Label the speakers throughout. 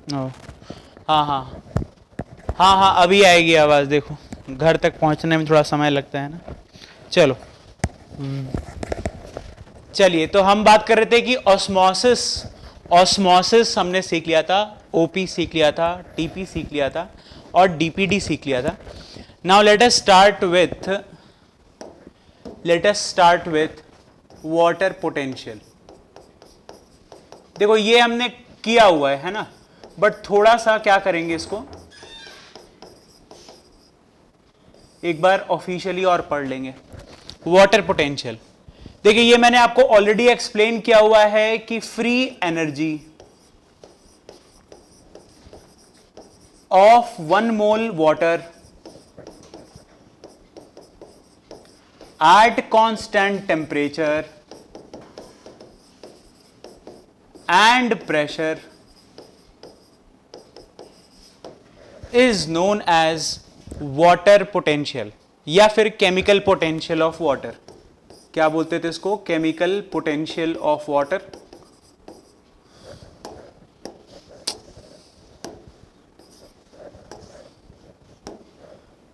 Speaker 1: हाँ हाँ हाँ हाँ, अभी आएगी आवाज़। देखो घर तक पहुंचने में थोड़ा समय लगता है ना। चलो चलिए, तो हम बात कर रहे थे कि ऑस्मोसिस, ऑस्मोसिस हमने सीख लिया था, ओपी सीख लिया था, टीपी सीख लिया था और डीपीडी सीख लिया था। Now let us start with water potential. देखो ये हमने किया हुआ है ना, बट थोड़ा सा क्या करेंगे, इसको एक बार ऑफिशियली और पढ़ लेंगे। वाटर पोटेंशियल, देखिए ये मैंने आपको ऑलरेडी एक्सप्लेन किया हुआ है कि free energy of 1 mole water at constant temperature and pressure is known as water potential या फिर chemical potential of water। क्या बोलते थे इसको? chemical potential of water।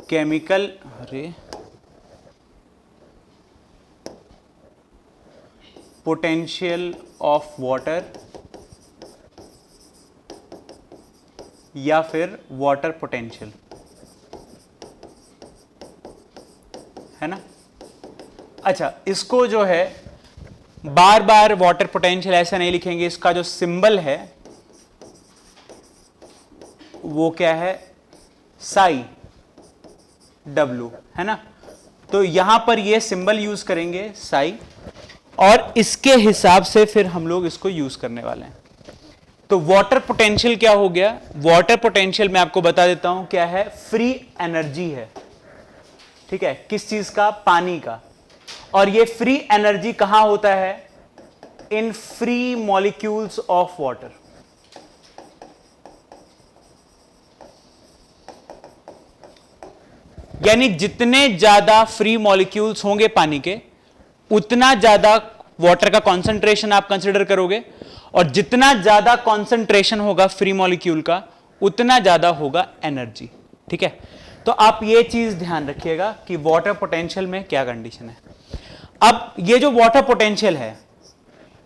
Speaker 1: chemical, अरे पोटेंशियल ऑफ वाटर या फिर वाटर पोटेंशियल, है ना। अच्छा, इसको जो है बार बार वाटर पोटेंशियल ऐसा नहीं लिखेंगे, इसका जो सिंबल है वो क्या है? साई डब्ल्यू, है ना। तो यहां पर ये सिंबल यूज करेंगे साई, और इसके हिसाब से फिर हम लोग इसको यूज करने वाले हैं। तो वाटर पोटेंशियल क्या हो गया? वाटर पोटेंशियल मैं आपको बता देता हूं क्या है। फ्री एनर्जी है, ठीक है, किस चीज का? पानी का। और ये फ्री एनर्जी कहां होता है? In free molecules of water. यानी जितने ज्यादा फ्री मॉलिक्यूल्स होंगे पानी के, उतना ज्यादा वाटर का कंसंट्रेशन आप कंसीडर करोगे, और जितना ज्यादा कंसंट्रेशन होगा फ्री मॉलिक्यूल का, उतना ज्यादा होगा एनर्जी। ठीक है, तो आप ये चीज ध्यान रखिएगा कि वाटर पोटेंशियल में क्या कंडीशन है। अब ये जो वाटर पोटेंशियल है,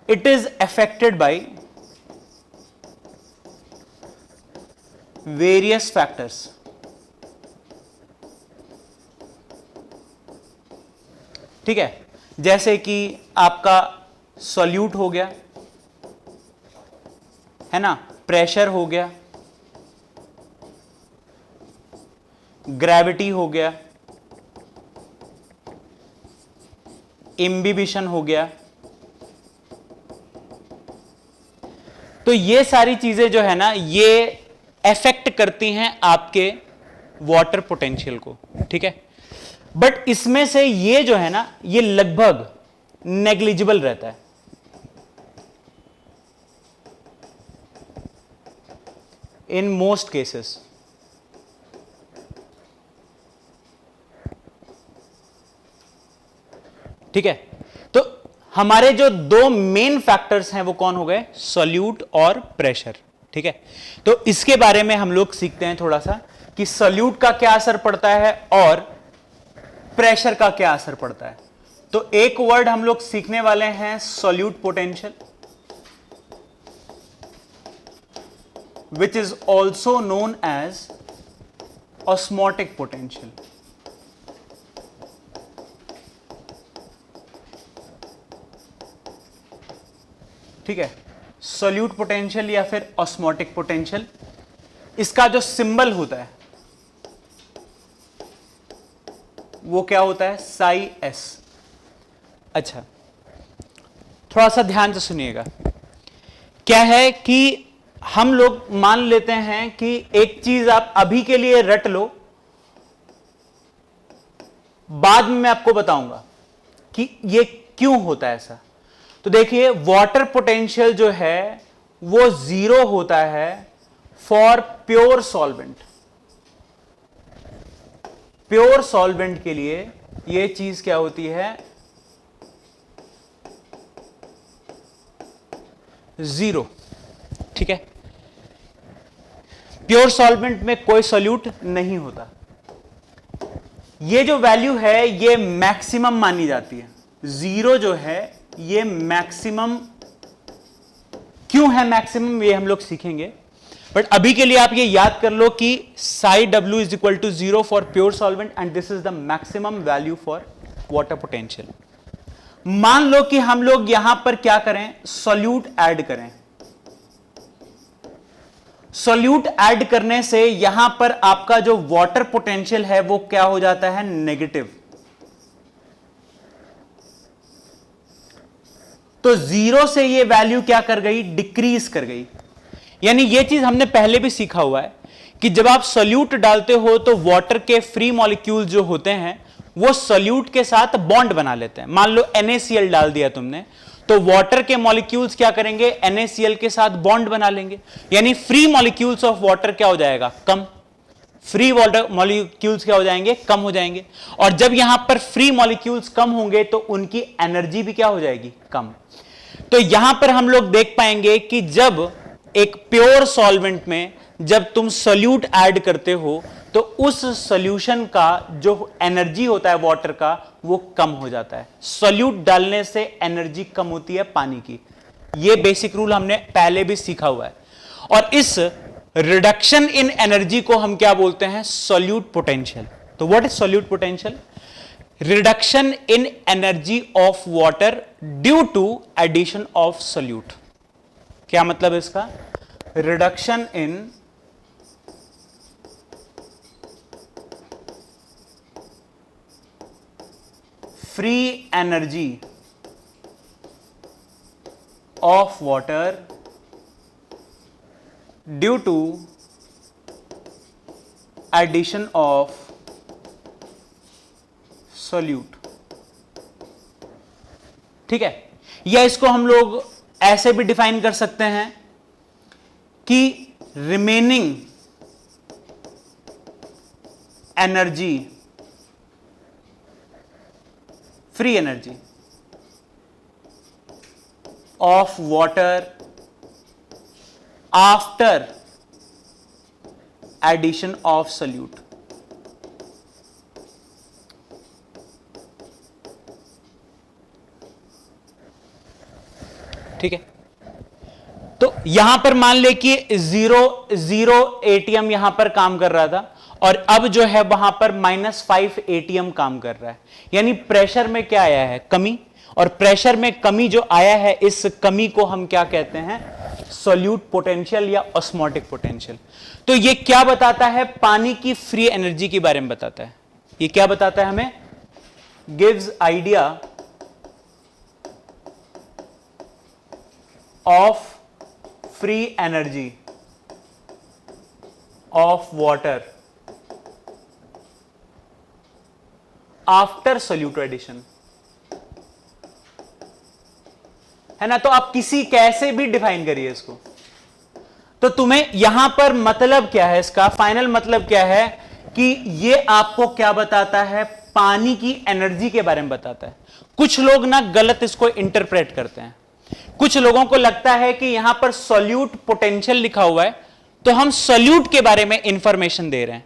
Speaker 1: it is affected by various factors. ठीक है, जैसे कि आपका सॉल्यूट हो गया, है ना, प्रेशर हो गया, ग्रेविटी हो गया, इम्बिबिशन हो गया। तो ये सारी चीजें जो है ना, ये अफेक्ट करती हैं आपके वाटर पोटेंशियल को। ठीक है, बट इसमें से ये जो है ना, ये लगभग नेग्लिजिबल रहता है। In most cases. ठीक है, तो हमारे जो दो मेन फैक्टर्स हैं वो कौन हो गए? सॉल्यूट और प्रेशर। ठीक है, तो इसके बारे में हम लोग सीखते हैं थोड़ा सा कि सॉल्यूट का क्या असर पड़ता है और प्रेशर का क्या असर पड़ता है। तो एक वर्ड हम लोग सीखने वाले हैं, solute potential, which is also known as osmotic potential. ठीक है, सॉल्यूट पोटेंशियल या फिर ऑस्मोटिक पोटेंशियल। इसका जो सिंबल होता है वो क्या होता है? साई एस। अच्छा, थोड़ा सा ध्यान से सुनिएगा। क्या है कि हम लोग मान लेते हैं कि एक चीज आप अभी के लिए रट लो, बाद में मैं आपको बताऊंगा कि ये क्यों होता है ऐसा। तो देखिए, वाटर पोटेंशियल जो है वो 0 होता है for pure solvent. Pure solvent के लिए ये चीज क्या होती है? 0। ठीक है, प्योर सॉल्वेंट में कोई सोल्यूट नहीं होता। ये जो वैल्यू है ये मैक्सिमम मानी जाती है। 0 जो है ये मैक्सिमम, क्यों है मैक्सिमम ये हम लोग सीखेंगे, बट अभी के लिए आप ये याद कर लो कि psi w is equal to 0 for pure solvent and this is the maximum value for water potential. मान लो कि हम लोग यहां पर क्या करें, सॉल्यूट ऐड करें। सॉल्यूट ऐड करने से यहां पर आपका जो वाटर पोटेंशियल है वो क्या हो जाता है, नेगेटिव। तो 0 से ये वैल्यू क्या कर गई, डिक्रीज कर गई। यानी ये चीज हमने पहले भी सीखा हुआ है कि जब आप सॉल्यूट डालते हो तो वाटर के फ्री मॉलिक्यूल जो होते हैं वो सॉल्यूट के साथ बॉन्ड बना लेते हैं। मान लो NaCl डाल दिया तुमने, तो वाटर के मॉलिक्यूल्स क्या करेंगे, NaCl के साथ बॉन्ड बना लेंगे, यानी फ्री मॉलिक्यूल्स ऑफ वाटर क्या हो जाएगा, कम। फ्री वाटर मॉलिक्यूल्स क्या हो जाएंगे, कम हो जाएंगे। और जब यहां पर फ्री मॉलिक्यूल्स कम होंगे तो उनकी एनर्जी भी क्या हो जाएगी, कम। तो यहां पर हम लोग देख पाएंगे कि जब एक प्योर सॉल्वेंट में जब तुम सोल्यूट ऐड करते हो तो उस सॉल्यूशन का जो एनर्जी होता है वाटर का वो कम हो जाता है। सोल्यूट डालने से एनर्जी कम होती है पानी की। ये बेसिक रूल हमने पहले भी सीखा हुआ है। और इस रिडक्शन इन एनर्जी को हम क्या बोलते हैं, सोल्यूट पोटेंशियल। तो what is solute potential, reduction in energy of water due to addition of solute. क्या मतलब इसका, reduction in free energy of water due to addition of solute. ठीक है, या इसको हम लोग ऐसे भी डिफाइन कर सकते हैं कि remaining energy, free energy of water after addition of solute. ठीक है, तो यहां पर मान ले कि 0 ATM यहां पर काम कर रहा था और अब जो है वहां पर -5 ATM काम कर रहा है। यानी प्रेशर में क्या आया है, कमी। और प्रेशर में कमी जो आया है, इस कमी को हम क्या कहते हैं, सोल्यूट पोटेंशियल या ऑस्मोटिक पोटेंशियल। तो ये क्या बताता है, पानी की फ्री एनर्जी के बारे में बताता है। ये क्या बताता है हमें, gives idea of free energy of water after solute addition. है ना, तो आप किसी कैसे भी डिफाइन करिए इसको। तो तुम्हें यहां पर मतलब क्या है, इसका फाइनल मतलब क्या है कि ये आपको क्या बताता है, पानी की एनर्जी के बारे में बताता है। कुछ लोग ना गलत इसको इंटरप्रेट करते हैं। कुछ लोगों को लगता है कि यहां पर सोल्यूट पोटेंशियल लिखा हुआ है तो हम सोल्यूट के बारे में इंफॉर्मेशन दे रहे हैं।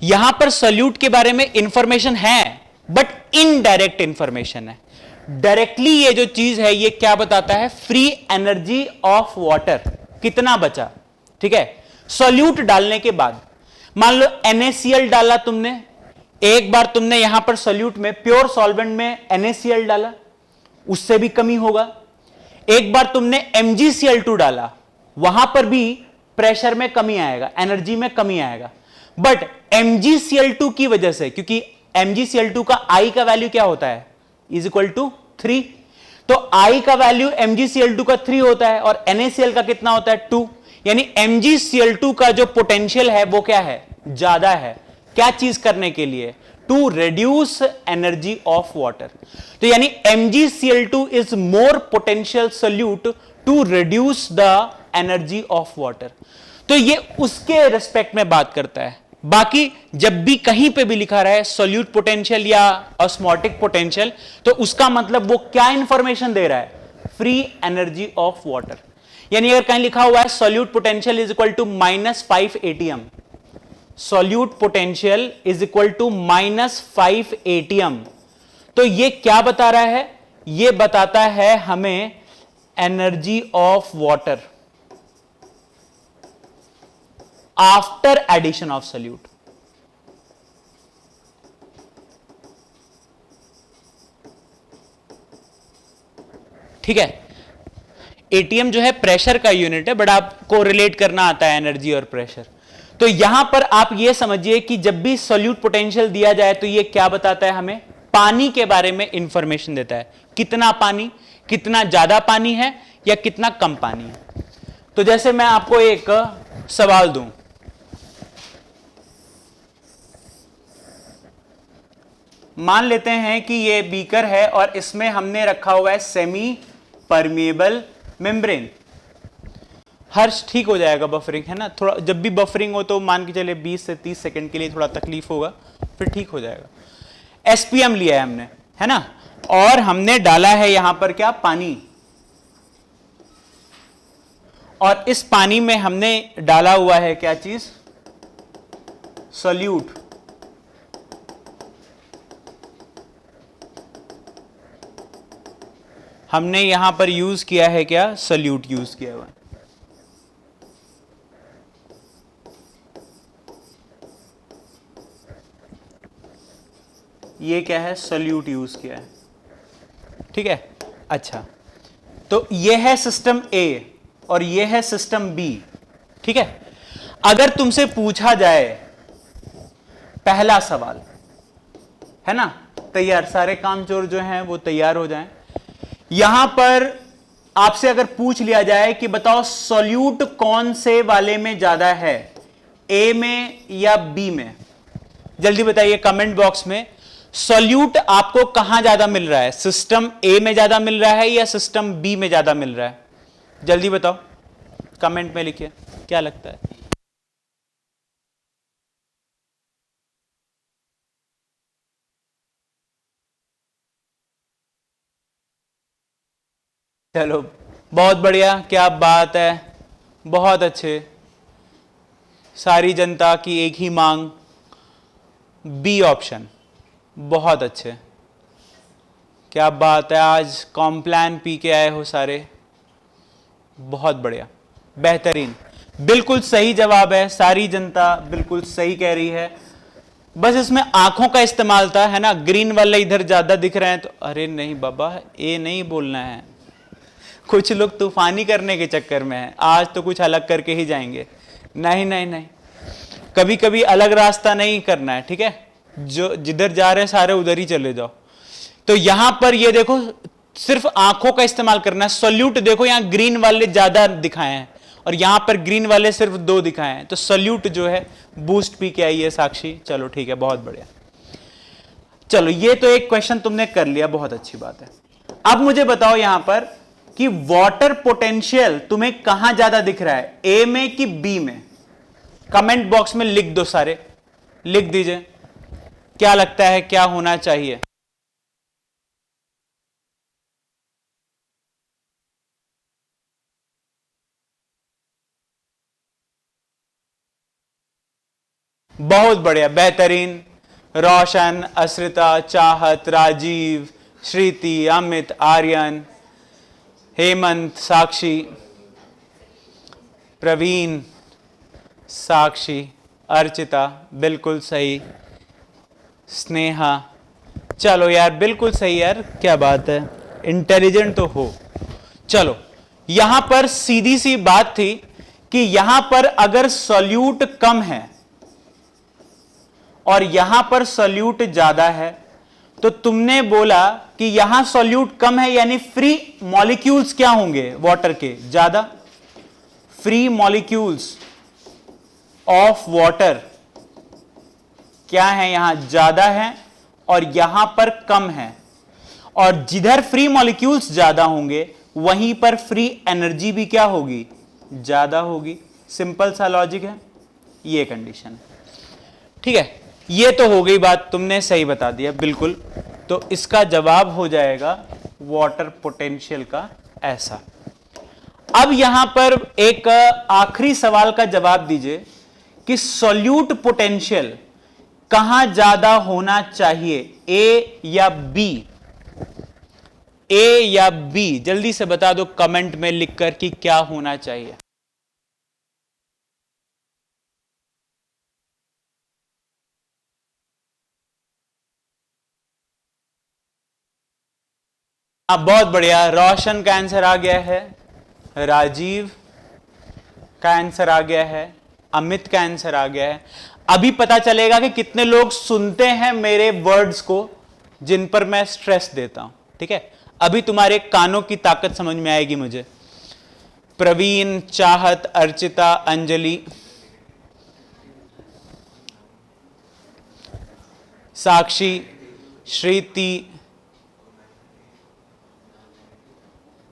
Speaker 1: यहां पर सोल्यूट के बारे में इंफॉर्मेशन है बट इनडायरेक्ट इंफॉर्मेशन है। डायरेक्टली ये जो चीज है ये क्या बताता है, फ्री एनर्जी ऑफ वाटर कितना बचा। ठीक है, सोल्यूट डालने के बाद मान लो NaCl डाला तुमने, एक बार तुमने यहां पर सोल्यूट में, प्योर सॉल्वेंट में NaCl डाला, उससे भी कमी होगा। एक बार तुमने MgCl2 डाला, वहां पर भी प्रेशर में कमी आएगा, एनर्जी में कमी आएगा। बट MgCl2 की वजह से, क्योंकि MgCl2 का I का वैल्यू क्या होता है, इज इक्वल टू 3, तो I का वैल्यू MgCl2 का 3 होता है और NaCl का कितना होता है, 2। यानी MgCl2 का जो पोटेंशियल है वो क्या है, ज्यादा है। क्या चीज करने के लिए, to reduce energy of water. तो यानी MgCl2 is more potential solute to reduce the energy of water. तो ये उसके रिस्पेक्ट में बात करता है। बाकी जब भी कहीं पे भी लिखा रहा है सोल्यूट पोटेंशियल या ऑस्मोटिक पोटेंशियल, तो उसका मतलब वो क्या इंफॉर्मेशन दे रहा है, फ्री एनर्जी ऑफ वाटर। यानी अगर कहीं लिखा हुआ है solute potential is equal to -5 ATM, solute potential is equal to -5 ATM, तो ये क्या बता रहा है? ये बताता है हमें energy of water after addition of solute. ठीक है, एटीएम जो है प्रेशर का यूनिट है, बट आपको रिलेट करना आता है एनर्जी और प्रेशर। तो यहां पर आप ये समझिए कि जब भी सॉल्यूट पोटेंशियल दिया जाए तो ये क्या बताता है? हमें पानी के बारे में इंफॉर्मेशन देता है। कितना पानी, कितना ज्यादा पानी है या कितना कम पानी है। तो जैसे मैं आपको एक सवाल दूं, मान लेते हैं कि ये बीकर है और इसमें हमने रखा हुआ है सेमी परमिएबल मेम्ब्रेन। हर्ष ठीक हो जाएगा, बफरिंग है ना, थोड़ा जब भी बफरिंग हो तो मान के चले 20 से 30 सेकंड के लिए थोड़ा तकलीफ होगा, फिर ठीक हो जाएगा। एसपीएम लिया है हमने, है ना, और हमने डाला है यहां पर क्या? पानी। और इस पानी में हमने डाला हुआ है क्या चीज? सॉल्यूट। हमने यहां पर यूज किया है क्या? सॉल्यूट यूज किया हुआ। ये क्या है? सॉल्यूट यूज किया है। ठीक है, अच्छा, तो ये है सिस्टम ए और ये है सिस्टम बी। ठीक है, अगर तुमसे पूछा जाए पहला सवाल, है ना, तैयार, सारे कामचोर जो हैं वो तैयार हो जाएं। यहां पर आपसे अगर पूछ लिया जाए कि बताओ सॉल्यूट कौन से वाले में ज्यादा है, ए में या बी में, जल्दी बताइए कमेंट बॉक्स में। सॉल्यूट आपको कहां ज्यादा मिल रहा है? सिस्टम ए में ज्यादा मिल रहा है या सिस्टम बी में ज्यादा मिल रहा है? जल्दी बताओ, कमेंट में लिखिए, क्या लगता है? चलो बहुत बढ़िया, क्या बात है, बहुत अच्छे। सारी जनता की एक ही मांग, बी ऑप्शन, बहुत अच्छे, क्या बात है। आज कॉम्प्लान पी के आए हो सारे, बहुत बढ़िया, बेहतरीन, बिल्कुल सही जवाब है। सारी जनता बिल्कुल सही कह रही है। बस इसमें आंखों का इस्तेमाल था, है ना, ग्रीन वाले इधर ज्यादा दिख रहे हैं तो अरे नहीं बाबा, ए नहीं बोलना है। कुछ लोग तूफानी करने के चक्कर में हैं, आज तो कुछ अलग करके ही जाएंगे। नहीं नहीं नहीं, कभी कभी अलग रास्ता नहीं करना है, ठीक है, जो जिधर जा रहे हैं सारे उधर ही चले जाओ। तो यहां पर ये देखो, सिर्फ आंखों का इस्तेमाल करना है। सॉल्यूट देखो, यहां ग्रीन वाले ज्यादा दिखाए हैं और यहां पर ग्रीन वाले सिर्फ 2 दिखाए हैं, तो सॉल्यूट जो है बूस्ट पी के आई है साक्षी। चलो ठीक है, बहुत बढ़िया। चलो ये तो एक क्वेश्चन तुमने कर लिया, बहुत अच्छी बात है। अब मुझे बताओ यहां पर कि वाटर पोटेंशियल तुम्हें कहां ज्यादा दिख रहा है, ए में कि बी में? कमेंट बॉक्स में लिख दो, सारे लिख दीजिए, क्या लगता है क्या होना चाहिए? बहुत बढ़िया, बेहतरीन। रोशन, असृता, चाहत, राजीव, श्रीति, अमित, आर्यन, हेमंत, साक्षी, प्रवीण, साक्षी, अर्चिता, बिल्कुल सही, स्नेहा, चलो यार बिल्कुल सही यार, क्या बात है, इंटेलिजेंट तो हो। चलो यहां पर सीधी सी बात थी कि यहां पर अगर सॉल्यूट कम है और यहां पर सॉल्यूट ज्यादा है, तो तुमने बोला कि यहां सॉल्यूट कम है, यानी फ्री मॉलिक्यूल्स क्या होंगे वाटर के? ज्यादा। फ्री मॉलिक्यूल्स ऑफ वाटर क्या है? यहां ज्यादा है और यहां पर कम है। और जिधर फ्री मॉलिक्यूल्स ज्यादा होंगे वहीं पर फ्री एनर्जी भी क्या होगी? ज्यादा होगी। सिंपल सा लॉजिक है, ये कंडीशन है। ठीक है, ये तो हो गई बात, तुमने सही बता दिया बिल्कुल। तो इसका जवाब हो जाएगा वाटर पोटेंशियल का ऐसा। अब यहां पर एक आखिरी सवाल का जवाब दीजिए कि सॉल्यूट पोटेंशियल कहां ज्यादा होना चाहिए, ए या बी? ए या बी, जल्दी से बता दो कमेंट में लिखकर कि क्या होना चाहिए। बहुत बढ़िया, रोशन का आंसर आ गया है, राजीव का आंसर आ गया है, अमित का आंसर आ गया है। अभी पता चलेगा कि कितने लोग सुनते हैं मेरे वर्ड्स को जिन पर मैं स्ट्रेस देता हूं। ठीक है, अभी तुम्हारे कानों की ताकत समझ में आएगी मुझे। प्रवीण, चाहत, अर्चिता, अंजलि, साक्षी, श्रीति।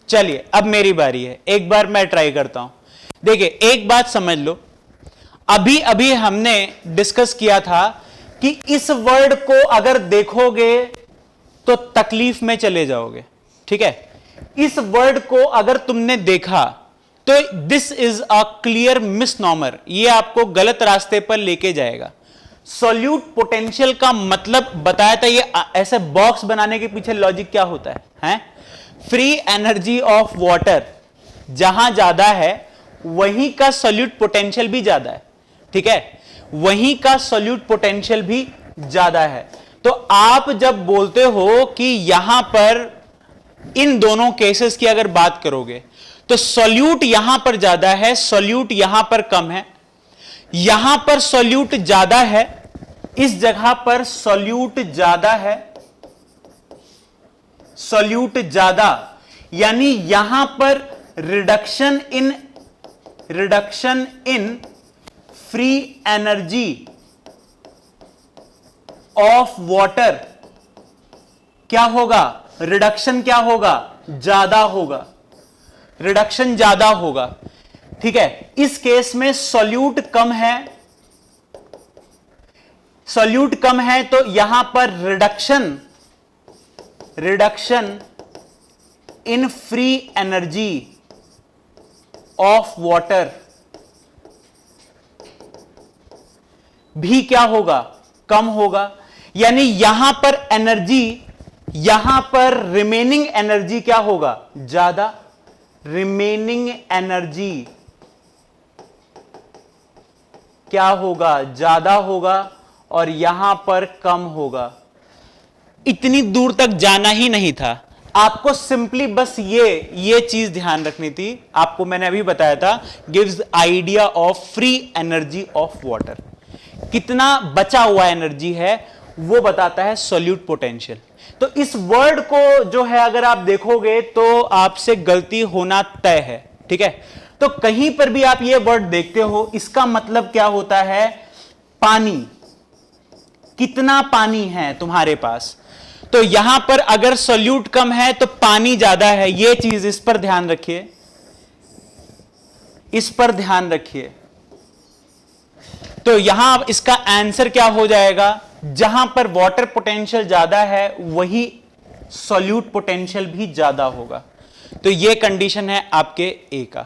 Speaker 1: चलिए अब मेरी बारी है, एक बार मैं ट्राई करता हूं। देखिए एक बात समझ लो, अभी अभी हमने डिस्कस किया था कि इस वर्ड को अगर देखोगे तो तकलीफ में चले जाओगे। ठीक है, इस वर्ड को अगर तुमने देखा तो दिस इज अ क्लियर मिसनॉमर, ये आपको गलत रास्ते पर लेके जाएगा। सॉल्यूट पोटेंशियल का मतलब बताया था, ये ऐसे बॉक्स बनाने के पीछे लॉजिक क्या होता है? फ्री एनर्जी ऑफ वाटर जहां ज्यादा है वहीं का सॉल्यूट पोटेंशियल भी ज्यादा है। ठीक है, वहीं का सॉल्यूट पोटेंशियल भी ज्यादा है। तो आप जब बोलते हो कि यहां पर इन दोनों केसेस की अगर बात करोगे तो सॉल्यूट यहां पर ज्यादा है, सॉल्यूट यहां पर कम है, यहां पर सॉल्यूट ज्यादा है, इस जगह पर सॉल्यूट ज्यादा है, सॉल्यूट ज्यादा, यानी यहां पर reduction in free energy of water क्या होगा? रिडक्शन क्या होगा? ज्यादा होगा, रिडक्शन ज्यादा होगा। ठीक है, इस केस में सॉल्यूट कम है, सॉल्यूट कम है तो यहां पर reduction in free energy of water भी क्या होगा? कम होगा। यानी यहां पर एनर्जी, यहां पर रिमेनिंग एनर्जी क्या होगा? ज्यादा, रिमेनिंग एनर्जी क्या होगा? ज्यादा होगा, और यहां पर कम होगा। इतनी दूर तक जाना ही नहीं था, आपको सिंपली बस ये चीज ध्यान रखनी थी। आपको मैंने अभी बताया था, gives idea of free energy of water, कितना बचा हुआ एनर्जी है वो बताता है सॉल्यूट पोटेंशियल। तो इस वर्ड को जो है अगर आप देखोगे तो आपसे गलती होना तय है। ठीक है, तो कहीं पर भी आप ये वर्ड देखते हो, इसका मतलब क्या होता है? पानी, कितना पानी है तुम्हारे पास। तो यहां पर अगर सॉल्यूट कम है तो पानी ज्यादा है, ये चीज इस पर ध्यान रखिए, इस पर ध्यान रखिए। तो यहां इसका आंसर क्या हो जाएगा? जहां पर वाटर पोटेंशियल ज्यादा है वही सॉल्यूट पोटेंशियल भी ज्यादा होगा। तो यह कंडीशन है आपके ए का।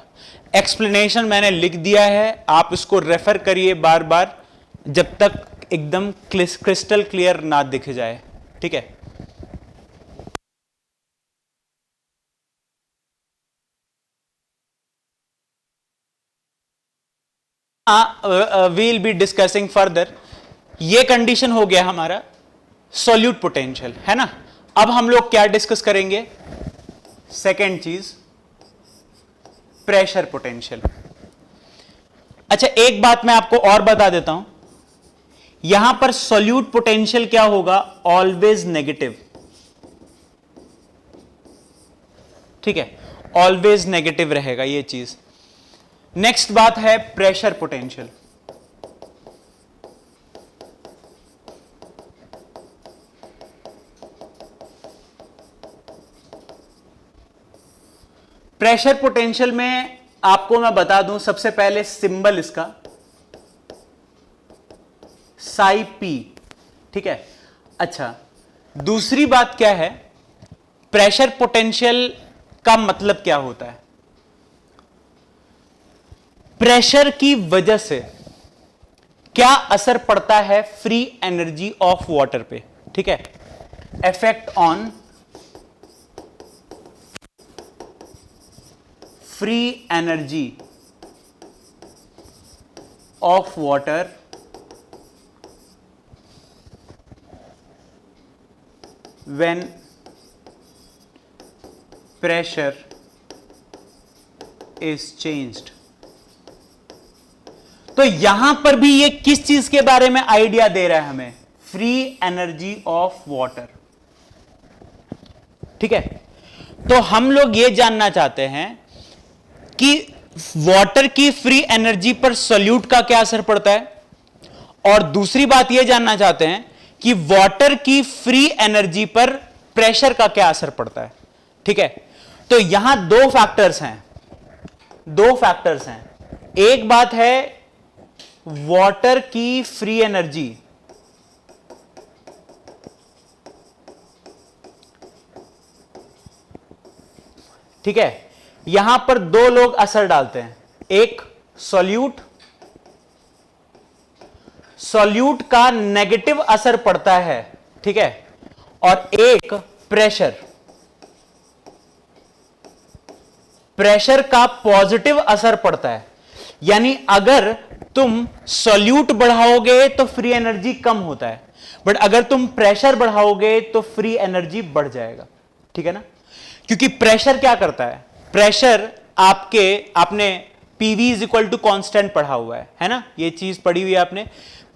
Speaker 1: एक्सप्लेनेशन मैंने लिख दिया है, आप इसको रेफर करिए बार बार जब तक एकदम क्रिस्टल क्लियर ना दिख जाए। ठीक है, वील बी डिस्कसिंग फर्दर। ये कंडीशन हो गया हमारा सॉल्यूट पोटेंशियल, है ना। अब हम लोग क्या डिस्कस करेंगे? सेकेंड चीज, प्रेशर पोटेंशियल। अच्छा, एक बात मैं आपको और बता देता हूं, यहां पर सॉल्यूट पोटेंशियल क्या होगा? Always negative. ठीक है, ऑलवेज नेगेटिव रहेगा ये चीज। नेक्स्ट बात है प्रेशर पोटेंशियल। प्रेशर पोटेंशियल में आपको मैं बता दूं, सबसे पहले सिंबल इसका साई पी। ठीक है, अच्छा दूसरी बात क्या है, प्रेशर पोटेंशियल का मतलब क्या होता है? प्रेशर की वजह से क्या असर पड़ता है फ्री एनर्जी ऑफ वाटर पे, ठीक है, effect on free energy of water when pressure is changed. तो यहां पर भी ये किस चीज के बारे में आइडिया दे रहा है हमें, फ्री एनर्जी ऑफ वाटर, ठीक है। तो हम लोग ये जानना चाहते हैं कि वाटर की फ्री एनर्जी पर सॉल्यूट का क्या असर पड़ता है, और दूसरी बात ये जानना चाहते हैं कि वाटर की फ्री एनर्जी पर प्रेशर का क्या असर पड़ता है, ठीक है। तो यहां दो फैक्टर्स हैं, एक बात है वाटर की फ्री एनर्जी, ठीक है, यहां पर दो लोग असर डालते हैं, एक सॉल्यूट का नेगेटिव असर पड़ता है, ठीक है, और एक प्रेशर का पॉजिटिव असर पड़ता है। यानी अगर तुम सॉल्यूट बढ़ाओगे तो फ्री एनर्जी कम होता है, बट अगर तुम प्रेशर बढ़ाओगे तो फ्री एनर्जी बढ़ जाएगा, ठीक है ना। क्योंकि प्रेशर क्या करता है, प्रेशर आपने PV is equal to constant पढ़ा हुआ है ना, ये चीज पढ़ी हुई है आपने,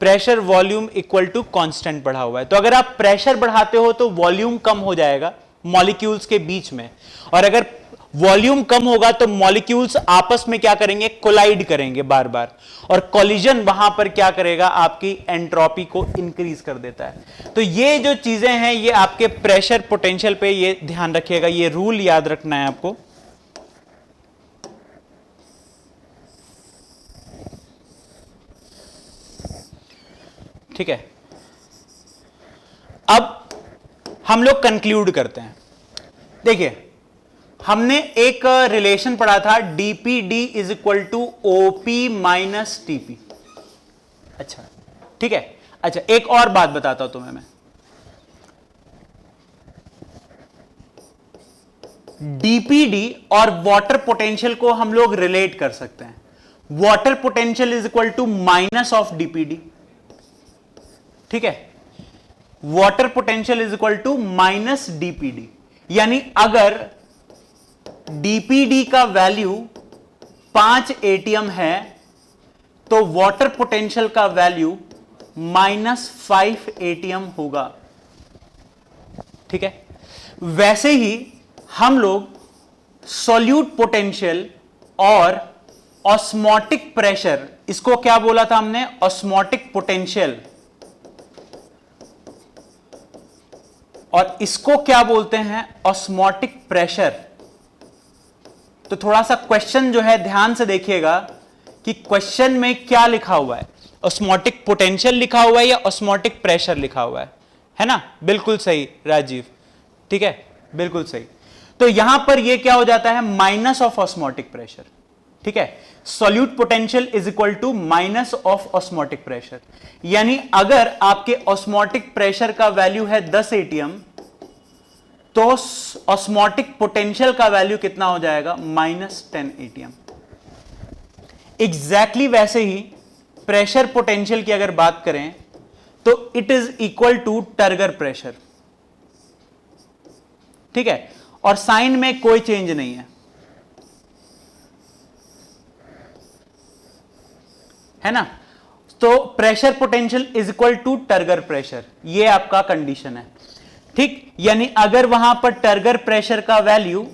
Speaker 1: pressure volume equal to constant पढ़ा हुआ है। तो अगर आप प्रेशर बढ़ाते हो तो वॉल्यूम कम हो जाएगा मॉलिक्यूल्स के बीच में, और अगर वॉल्यूम कम होगा तो मॉलिक्यूल्स आपस में क्या करेंगे, कोलाइड करेंगे बार बार, और कोलिजन वहां पर क्या करेगा, आपकी एंट्रोपी को इंक्रीज कर देता है। तो ये जो चीजें हैं ये आपके प्रेशर पोटेंशियल पे ये ध्यान रखिएगा, ये रूल याद रखना है आपको। ठीक है, अब हम लोग कंक्लूड करते हैं। देखिए हमने एक रिलेशन पढ़ा था dPd is equal to OP minus TP. अच्छा ठीक है, अच्छा एक और बात बताता हूं तुम्हें मैं, dPd और वाटर पोटेंशियल को हम लोग रिलेट कर सकते हैं। Water potential is equal to minus of dPd, ठीक है, water potential is equal to minus dPd। यानी अगर dPd का वैल्यू 5 एटीएम है तो वाटर पोटेंशियल का वैल्यू -5 एटीएम होगा, ठीक है। वैसे ही हम लोग सॉल्यूट पोटेंशियल और ऑस्मोटिक प्रेशर, इसको क्या बोला था हमने, ऑस्मोटिक पोटेंशियल, और इसको क्या बोलते हैं, ऑस्मोटिक प्रेशर। तो थोड़ा सा क्वेश्चन जो है ध्यान से देखिएगा कि क्वेश्चन में क्या लिखा हुआ है, ऑस्मोटिक पोटेंशियल लिखा हुआ है या ऑस्मोटिक प्रेशर लिखा हुआ है ना। बिल्कुल सही राजीव, ठीक है, बिल्कुल सही। तो यहां पर ये क्या हो जाता है, माइनस ऑफ ऑस्मोटिक प्रेशर, ठीक है। Solute potential is equal to minus of osmotic pressure. यानी अगर आपके ऑस्मोटिक प्रेशर का वैल्यू है 10 एटीएम तो ऑस्मोटिक पोटेंशियल का वैल्यू कितना हो जाएगा, -10 एटीएम। एग्जैक्टली वैसे ही प्रेशर पोटेंशियल की अगर बात करें तो it is equal to turgor pressure, ठीक है, और साइन में कोई चेंज नहीं है ना। तो pressure potential is equal to turgor pressure, ये आपका कंडीशन है, ठीक। यानी अगर वहां पर टर्गर प्रेशर का वैल्यू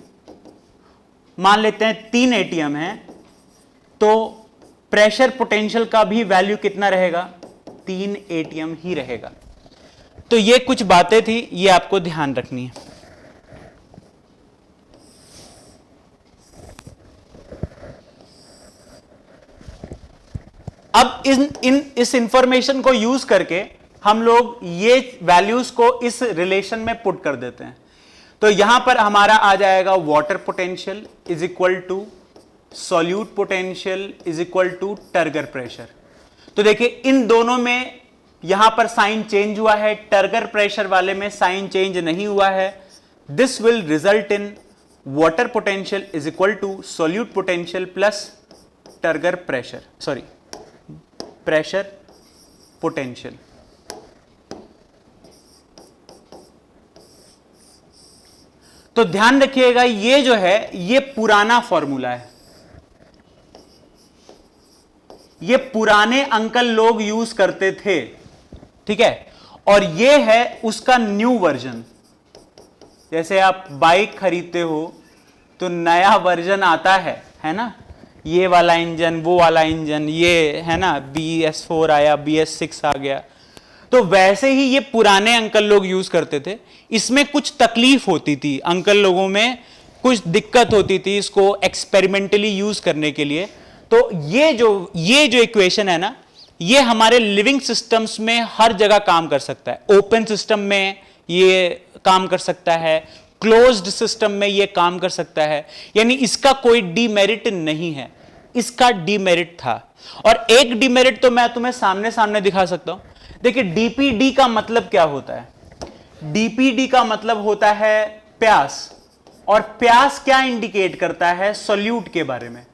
Speaker 1: मान लेते हैं 3 एटीएम है तो प्रेशर पोटेंशियल का भी वैल्यू कितना रहेगा, 3 एटीएम ही रहेगा। तो ये कुछ बातें थी, ये आपको ध्यान रखनी है। अब इस इंफॉर्मेशन को यूज करके हम लोग ये वैल्यूज को इस रिलेशन में पुट कर देते हैं। तो यहां पर हमारा आ जाएगा water potential is equal to solute potential is equal to turgor pressure. तो देखिए इन दोनों में यहां पर साइन चेंज हुआ है, टर्गर प्रेशर वाले में साइन चेंज नहीं हुआ है। This will result in water potential is equal to solute potential plus turgor pressure, sorry pressure potential. तो ध्यान रखिएगा ये जो है ये पुराना फॉर्मूला है, ये पुराने अंकल लोग यूज करते थे, ठीक है। और ये है उसका न्यू वर्जन। जैसे आप बाइक खरीदते हो तो नया वर्जन आता है ना, ये वाला इंजन, वो वाला इंजन, ये है ना BS4 आया, BS6 आ गया। तो वैसे ही ये पुराने अंकल लोग यूज करते थे। इसमें कुछ तकलीफ होती थी, अंकल लोगों में कुछ दिक्कत होती थी इसको एक्सपेरिमेंटली यूज करने के लिए। तो ये जो इक्वेशन है ना, ये हमारे लिविंग सिस्टम्स में हर जगह काम कर सकता है। ओपन सिस्टम में ये काम कर सकता है, क्लोज्ड सिस्टम में ये काम कर सकता है, यानी इसका कोई डीमेरिट नहीं है। इसका डीमेरिट था, और एक डीमेरिट तो मैं तुम्हें सामने सामने दिखा सकता हूं। देखिए डीपीडी का मतलब क्या होता है? डीपीडी का मतलब होता है प्यास, और प्यास क्या इंडिकेट करता है? सॉल्यूट के बारे में।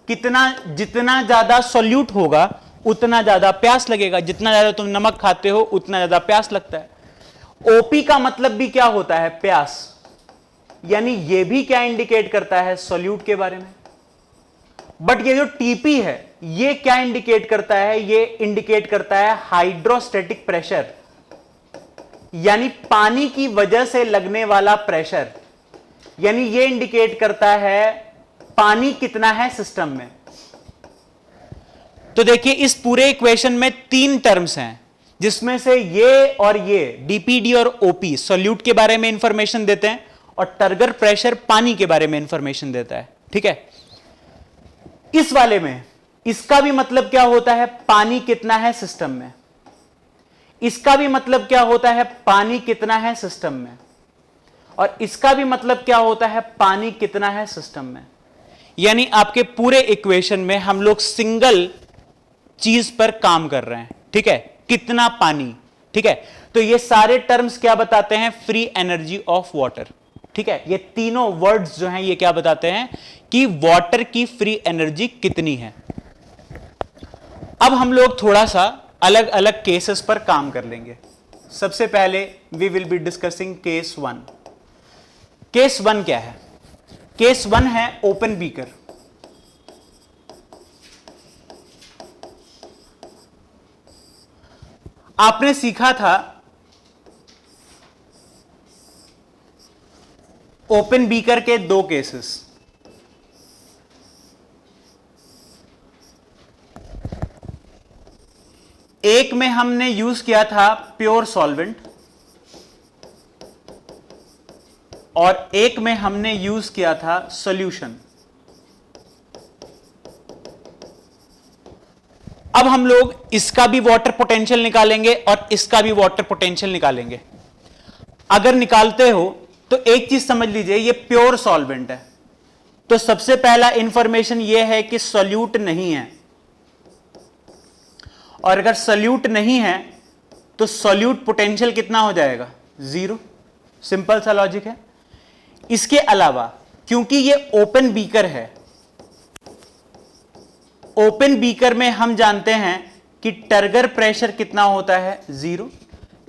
Speaker 1: जितना ज्यादा सॉल्यूट होगा उतना ज्यादा प्यास लगेगा, जितना ज्यादा तुम नमक खाते हो उतना ज्यादा प्यास लगता है। ओपी का मतलब भी क्या होता है? प्यास, यानी यह भी क्या इंडिकेट करता है? सॉल्यूट के बारे में। बट ये जो टीपी है ये क्या इंडिकेट करता है? ये इंडिकेट करता है हाइड्रोस्टैटिक प्रेशर, यानी पानी की वजह से लगने वाला प्रेशर, यानी ये इंडिकेट करता है पानी कितना है सिस्टम में। तो देखिए इस पूरे इक्वेशन में 3 टर्म्स हैं, जिसमें से ये और ये डीपीडी और ओपी सॉल्यूट के बारे में इंफॉर्मेशन देते हैं, और टर्गर प्रेशर पानी के बारे में इंफॉर्मेशन देता है, ठीक है। इस वाले में इसका भी मतलब क्या होता है? पानी कितना है सिस्टम में। इसका भी मतलब क्या होता है? पानी कितना है सिस्टम में। और इसका भी मतलब क्या होता है? पानी कितना है सिस्टम में। यानी आपके पूरे इक्वेशन में हम लोग सिंगल चीज पर काम कर रहे हैं, ठीक है, कितना पानी, ठीक है। तो ये सारे टर्म्स क्या बताते हैं? फ्री एनर्जी ऑफ वाटर, ठीक है। ये तीनों वर्ड्स जो हैं ये क्या बताते हैं कि वाटर की फ्री एनर्जी कितनी है। अब हम लोग थोड़ा सा अलग अलग केसेस पर काम कर लेंगे। सबसे पहले we will be discussing case 1। Case 1 क्या है? केस 1 है ओपन बीकर। आपने सीखा था ओपन बीकर के 2 केसेस। एक में हमने यूज किया था प्योर सॉल्वेंट, और एक में हमने यूज किया था सॉल्यूशन। अब हम लोग इसका भी वाटर पोटेंशियल निकालेंगे और इसका भी वाटर पोटेंशियल निकालेंगे। अगर निकालते हो तो एक चीज समझ लीजिए, ये प्योर सॉल्वेंट है, तो सबसे पहला इंफॉर्मेशन यह है कि सॉल्यूट नहीं है, और अगर सॉल्यूट नहीं है तो सॉल्यूट पोटेंशियल कितना हो जाएगा? 0। सिंपल सा लॉजिक है। इसके अलावा क्योंकि ये ओपन बीकर है, ओपन बीकर में हम जानते हैं कि टर्गर प्रेशर कितना होता है? 0।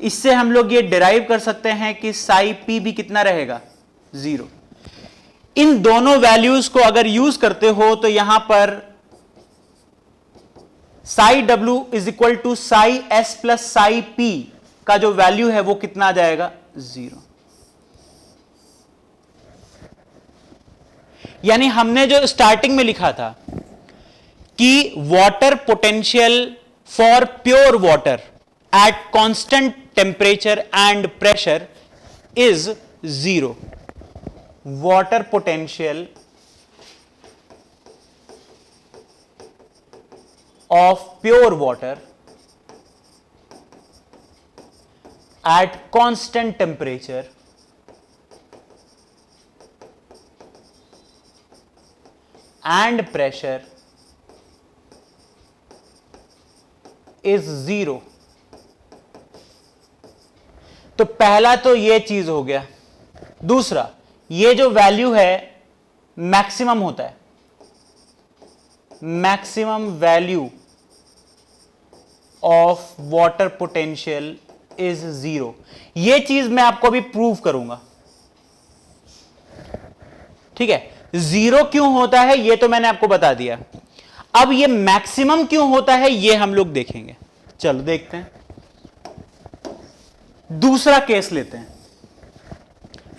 Speaker 1: इससे हम लोग ये डिराइव कर सकते हैं कि साई पी भी कितना रहेगा? 0। इन दोनों वैल्यूज को अगर यूज करते हो तो यहां पर psi W is equal to psi S plus psi P का जो वैल्यू है वो कितना आ जाएगा? 0। यानी हमने जो स्टार्टिंग में लिखा था कि water potential for pure water at constant temperature and pressure is 0। Water potential of pure water at constant temperature and pressure is 0। तो पहला तो ये चीज हो गया। दूसरा, ये जो वैल्यू है मैक्सिमम होता है, maximum value of water potential is 0। ये चीज मैं आपको अभी प्रूव करूंगा, ठीक है। 0 क्यों होता है ये तो मैंने आपको बता दिया। अब ये मैक्सिमम क्यों होता है ये हम लोग देखेंगे। चलो देखते हैं, दूसरा केस लेते हैं।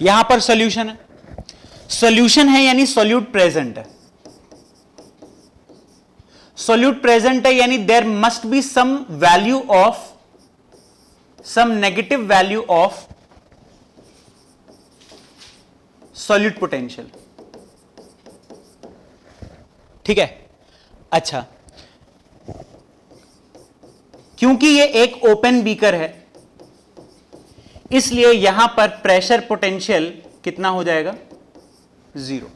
Speaker 1: यहां पर सॉल्यूशन है, सॉल्यूशन है यानी सॉल्यूट प्रेजेंट है। सॉल्यूट प्रेजेंट है यानी there must be some value of, some negative value of solute potential, ठीक है। अच्छा, क्योंकि ये एक ओपन बीकर है इसलिए यहां पर प्रेशर पोटेंशियल कितना हो जाएगा, 0।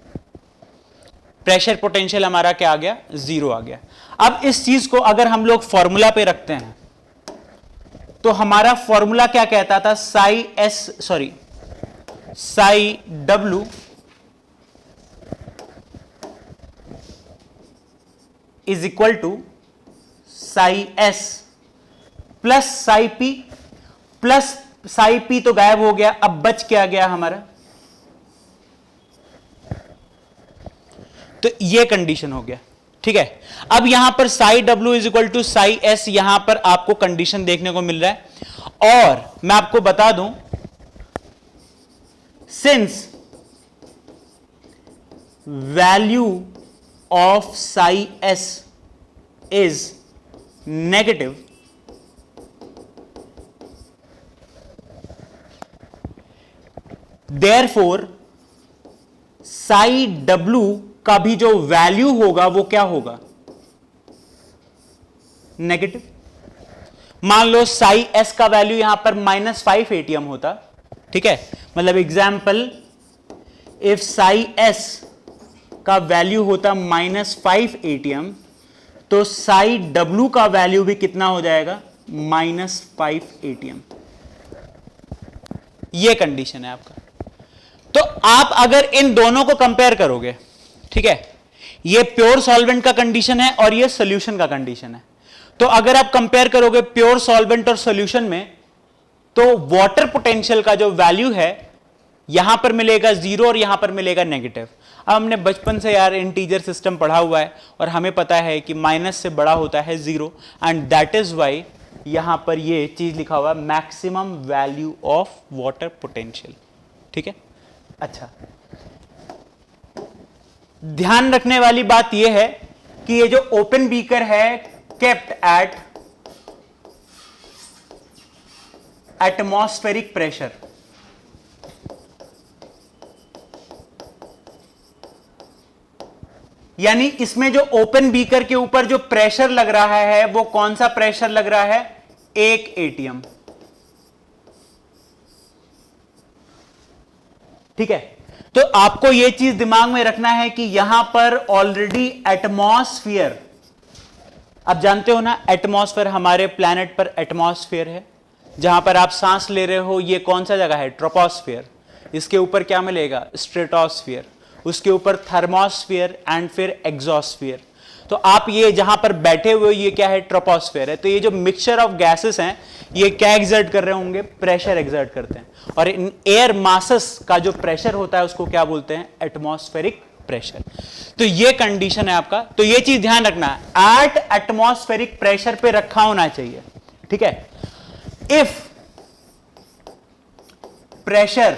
Speaker 1: प्रेशर पोटेंशियल हमारा क्या आ गया, 0 आ गया। अब इस चीज को अगर हम लोग फॉर्मूला पे रखते हैं तो हमारा फॉर्मूला क्या कहता था, psi W is equal to psi S plus psi P, plus psi P तो गायब हो गया, अब बच क्या गया हमारा, तो ये कंडीशन हो गया, ठीक है। अब यहां पर psi W is equal to psi S, यहां पर आपको कंडीशन देखने को मिल रहा है। और मैं आपको बता दूं, since value of Sai S is negative, therefore Sai W का भी जो वैल्यू होगा वो क्या होगा, नेगेटिव। मान लो साई एस का वैल्यू यहां पर -5 ATM होता, ठीक है। मतलब एग्जाम्पल, इफ साई एस का वैल्यू होता -5 ATM तो साई डब्ल्यू का वैल्यू भी कितना हो जाएगा, -5 ATM। ये कंडीशन है आपका। तो आप अगर इन दोनों को कंपेयर करोगे, ठीक है, ये प्योर सॉल्वेंट का कंडीशन है और ये सॉल्यूशन का कंडीशन है। तो अगर आप कंपेयर करोगे प्योर सॉल्वेंट और सॉल्यूशन में, तो वाटर पोटेंशियल का जो वैल्यू है यहां पर मिलेगा 0 और यहां पर मिलेगा नेगेटिव। अब हमने बचपन से यार इंटीजर सिस्टम पढ़ा हुआ है और हमें पता है कि माइनस से बड़ा होता है 0, एंड दैट इज वाई यहां पर ये चीज लिखा हुआ है, maximum value of water potential, ठीक है। अच्छा, ध्यान रखने वाली बात यह है कि ये जो ओपन बीकर है केप्ट एट एटमॉस्फेरिक प्रेशर, यानी इसमें जो ओपन बीकर के ऊपर जो प्रेशर लग रहा है वो कौन सा प्रेशर लग रहा है, 1 ATM, ठीक है। तो आपको यह चीज दिमाग में रखना है कि यहां पर ऑलरेडी एटमॉस्फेयर, आप जानते हो ना एटमॉस्फेयर, हमारे प्लैनेट पर एटमॉस्फेयर है, जहां पर आप सांस ले रहे हो, ये कौन सा जगह है, ट्रोपोस्फेयर। इसके ऊपर क्या मिलेगा, स्ट्रेटोस्फेयर, उसके ऊपर थर्मोस्फेयर एंड फिर एग्जोस्फेयर। तो आप ये जहां पर बैठे हुए हो ये क्या है, ट्रोपोस्फेयर है। तो ये जो मिक्सचर ऑफ गैसेस हैं ये क्या एग्जर्ट कर रहे होंगे, प्रेशर एग्जर्ट करते हैं। और इन एयर मासेस का जो प्रेशर होता है उसको क्या बोलते हैं, एटमॉस्फेरिक प्रेशर। तो ये कंडीशन है आपका। तो ये चीज ध्यान रखना, एट एटमॉस्फेरिक प्रेशर पे रखा होना चाहिए, ठीक है। If pressure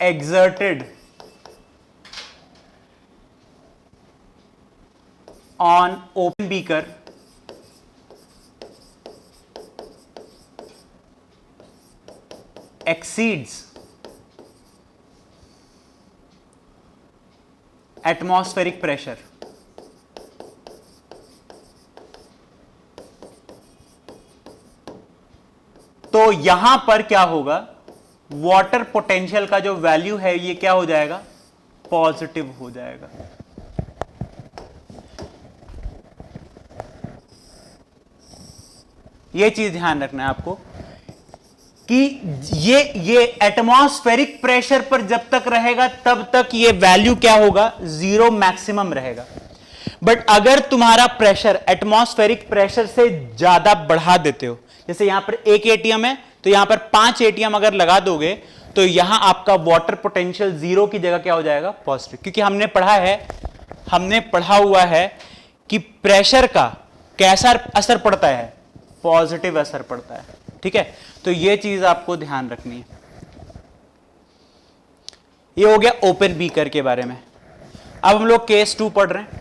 Speaker 1: exerted on open beaker exceeds atmospheric pressure, तो यहां पर क्या होगा, वाटर पोटेंशियल का जो वैल्यू है ये क्या हो जाएगा, पॉजिटिव हो जाएगा। ये चीज ध्यान रखना है आपको कि ये एटमॉस्फेरिक प्रेशर पर जब तक रहेगा तब तक ये वैल्यू क्या होगा, जीरो मैक्सिमम रहेगा। बट अगर तुम्हारा प्रेशर एटमॉस्फेरिक प्रेशर से ज्यादा बढ़ा देते हो, जैसे यहां पर एक एटीएम है तो यहां पर 5 एटीएम अगर लगा दोगे तो यहां आपका वाटर पोटेंशियल जीरो की जगह क्या हो जाएगा, पॉजिटिव। क्योंकि हमने पढ़ा हुआ है कि प्रेशर का कैसा असर पड़ता है, पॉजिटिव असर पड़ता है। ठीक है, तो यह चीज आपको ध्यान रखनी है। ये हो गया ओपन बीकर के बारे में। अब हम लोग केस 2 पढ़ रहे हैं।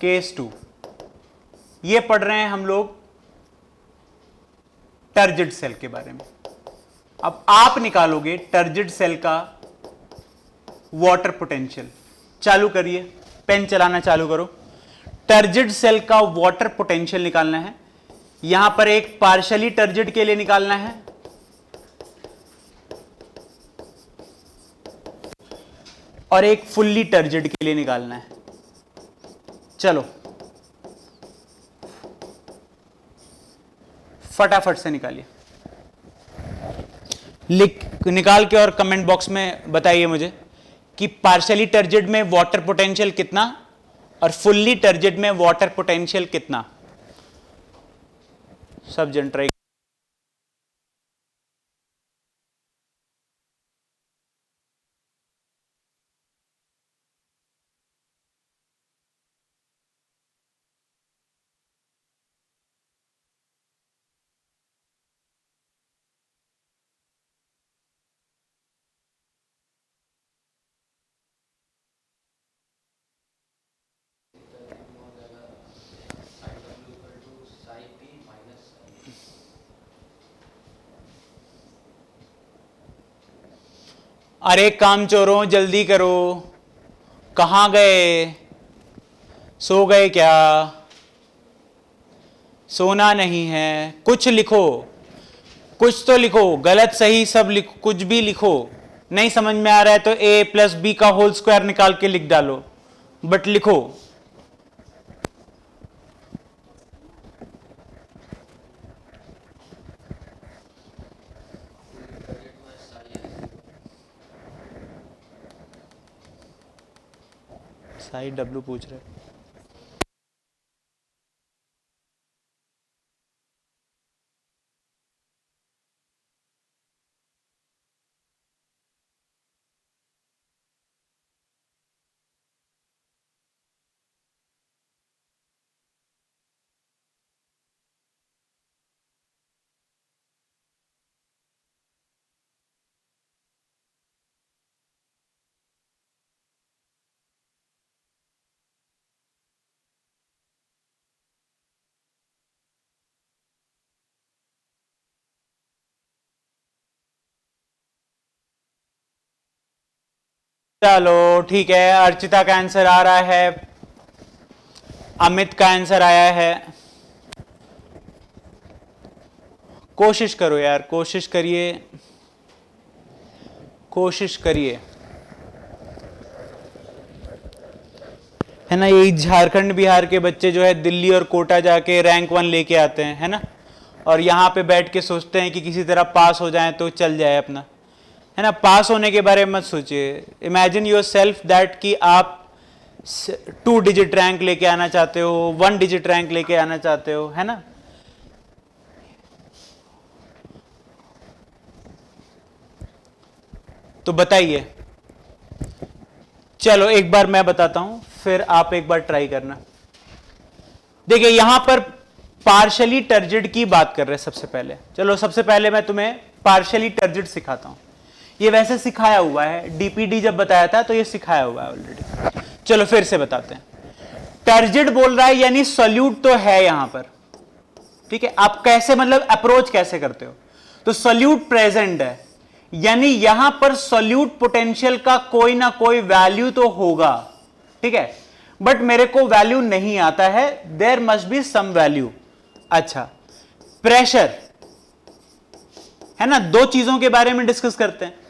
Speaker 1: केस 2 ये पढ़ रहे हैं हम लोग टर्जिड सेल के बारे में। अब आप निकालोगे टर्जिड सेल का वाटर पोटेंशियल। चालू करिए, पेन चलाना चालू करो। टर्जिड सेल का वाटर पोटेंशियल निकालना है। यहां पर एक पार्शियली टर्जिड के लिए निकालना है और एक फुल्ली टर्जिड के लिए निकालना है। चलो फटाफट से निकालिए, निकाल के और कमेंट बॉक्स में बताइए मुझे कि पार्शियली टर्जिड में वाटर पोटेंशियल कितना और फुल्ली टर्जिड में वाटर पोटेंशियल कितना। सब जन ट्राई। अरे काम चोरों जल्दी करो, कहां गए, सो गए क्या? सोना नहीं है, कुछ लिखो, कुछ तो लिखो, गलत सही सब लिखो, कुछ भी लिखो। नहीं समझ में आ रहा है तो a + b का होल स्क्वायर निकाल के लिख डालो, बट लिखो। साई W पूछ रहे। चलो ठीक है, अर्चिता का आंसर आ रहा है, अमित का आंसर आया है। कोशिश करो यार, कोशिश करिए, कोशिश करिए, है ना। यही झारखंड बिहार के बच्चे जो है दिल्ली और कोटा जाके रैंक 1 लेके आते हैं, है ना, और यहाँ पे बैठ के सोचते हैं कि किसी तरह पास हो जाए तो चल जाए अपना, है ना। पास होने के बारे में मत सोचिए। इमेजिन योर सेल्फ दैट कि आप 2 डिजिट रैंक लेके आना चाहते हो, 1 डिजिट रैंक लेके आना चाहते हो, है ना। तो बताइए, चलो एक बार मैं बताता हूं, फिर आप एक बार ट्राई करना। देखिए यहां पर पार्शियली टर्जिड की बात कर रहे हैं सबसे पहले। चलो सबसे पहले मैं तुम्हें पार्शियली टर्जिड सिखाता हूं। ये वैसे सिखाया हुआ है, डीपीडी जब बताया था तो ये सिखाया हुआ है ऑलरेडी। चलो फिर से बताते हैं। टर्जिड बोल रहा है यानी सॉल्यूट तो है यहां पर, ठीक है। आप कैसे मतलब अप्रोच कैसे करते हो, तो सॉल्यूट प्रेजेंट है यानी यहां पर सॉल्यूट पोटेंशियल का कोई ना कोई वैल्यू तो होगा, ठीक है। बट मेरे को वैल्यू नहीं आता है, there must be some value. अच्छा, प्रेशर, है ना, दो चीजों के बारे में डिस्कस करते हैं।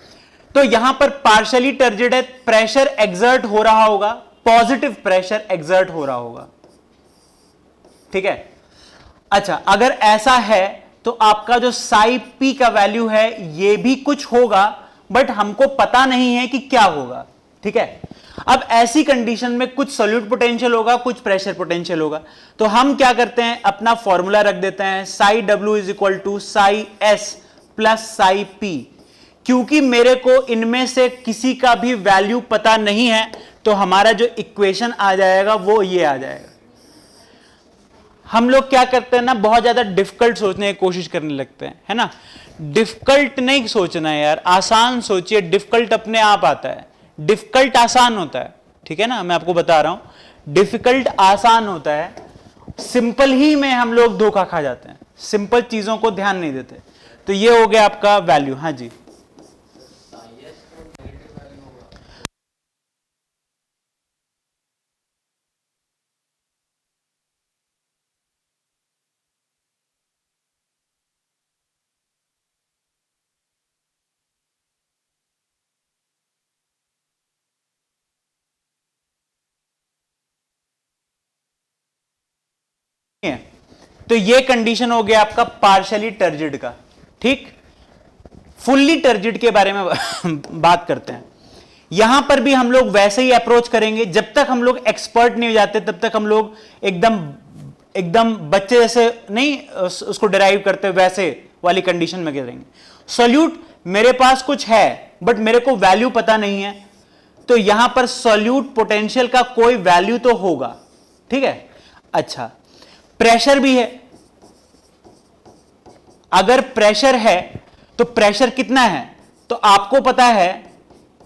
Speaker 1: तो यहां पर पार्शियली टर्जिड है, प्रेशर एक्सर्ट हो रहा होगा, पॉजिटिव प्रेशर एक्सर्ट हो रहा होगा, ठीक है। अच्छा, अगर ऐसा है तो आपका जो साई पी का वैल्यू है ये भी कुछ होगा, बट हमको पता नहीं है कि क्या होगा, ठीक है। अब ऐसी कंडीशन में कुछ सॉल्यूट पोटेंशियल होगा, कुछ प्रेशर पोटेंशियल होगा। तो हम क्या करते हैं, अपना फॉर्मूला रख देते हैं, psi W is equal to psi S plus psi P. क्योंकि मेरे को इनमें से किसी का भी वैल्यू पता नहीं है, तो हमारा जो इक्वेशन आ जाएगा वो ये आ जाएगा। हम लोग क्या करते हैं ना, बहुत ज्यादा डिफिकल्ट सोचने की कोशिश करने लगते हैं, है ना। डिफिकल्ट नहीं सोचना है यार, आसान सोचिए, डिफिकल्ट अपने आप आता है। डिफिकल्ट आसान होता है, ठीक है ना, मैं आपको बता रहा हूं, डिफिकल्ट आसान होता है, सिंपल ही में हम लोग धोखा खा जाते हैं, सिंपल चीजों को ध्यान नहीं देते। तो ये हो गया आपका वैल्यू। हाँ जी, तो ये कंडीशन हो गया आपका पार्शियली टर्जिड का, ठीक। फुल्ली टर्जिड के बारे में बात करते हैं। यहां पर भी हम लोग वैसे ही अप्रोच करेंगे, जब तक हम लोग एक्सपर्ट नहीं हो जाते तब तक हम लोग एकदम एकदम बच्चे जैसे नहीं उसको डिराइव करते, वैसे वाली कंडीशन में करेंगे। सॉल्यूट मेरे पास कुछ है बट मेरे को वैल्यू पता नहीं है, तो यहां पर सॉल्यूट पोटेंशियल का कोई वैल्यू तो होगा, ठीक है। अच्छा, प्रेशर भी है, अगर प्रेशर है तो प्रेशर कितना है, तो आपको पता है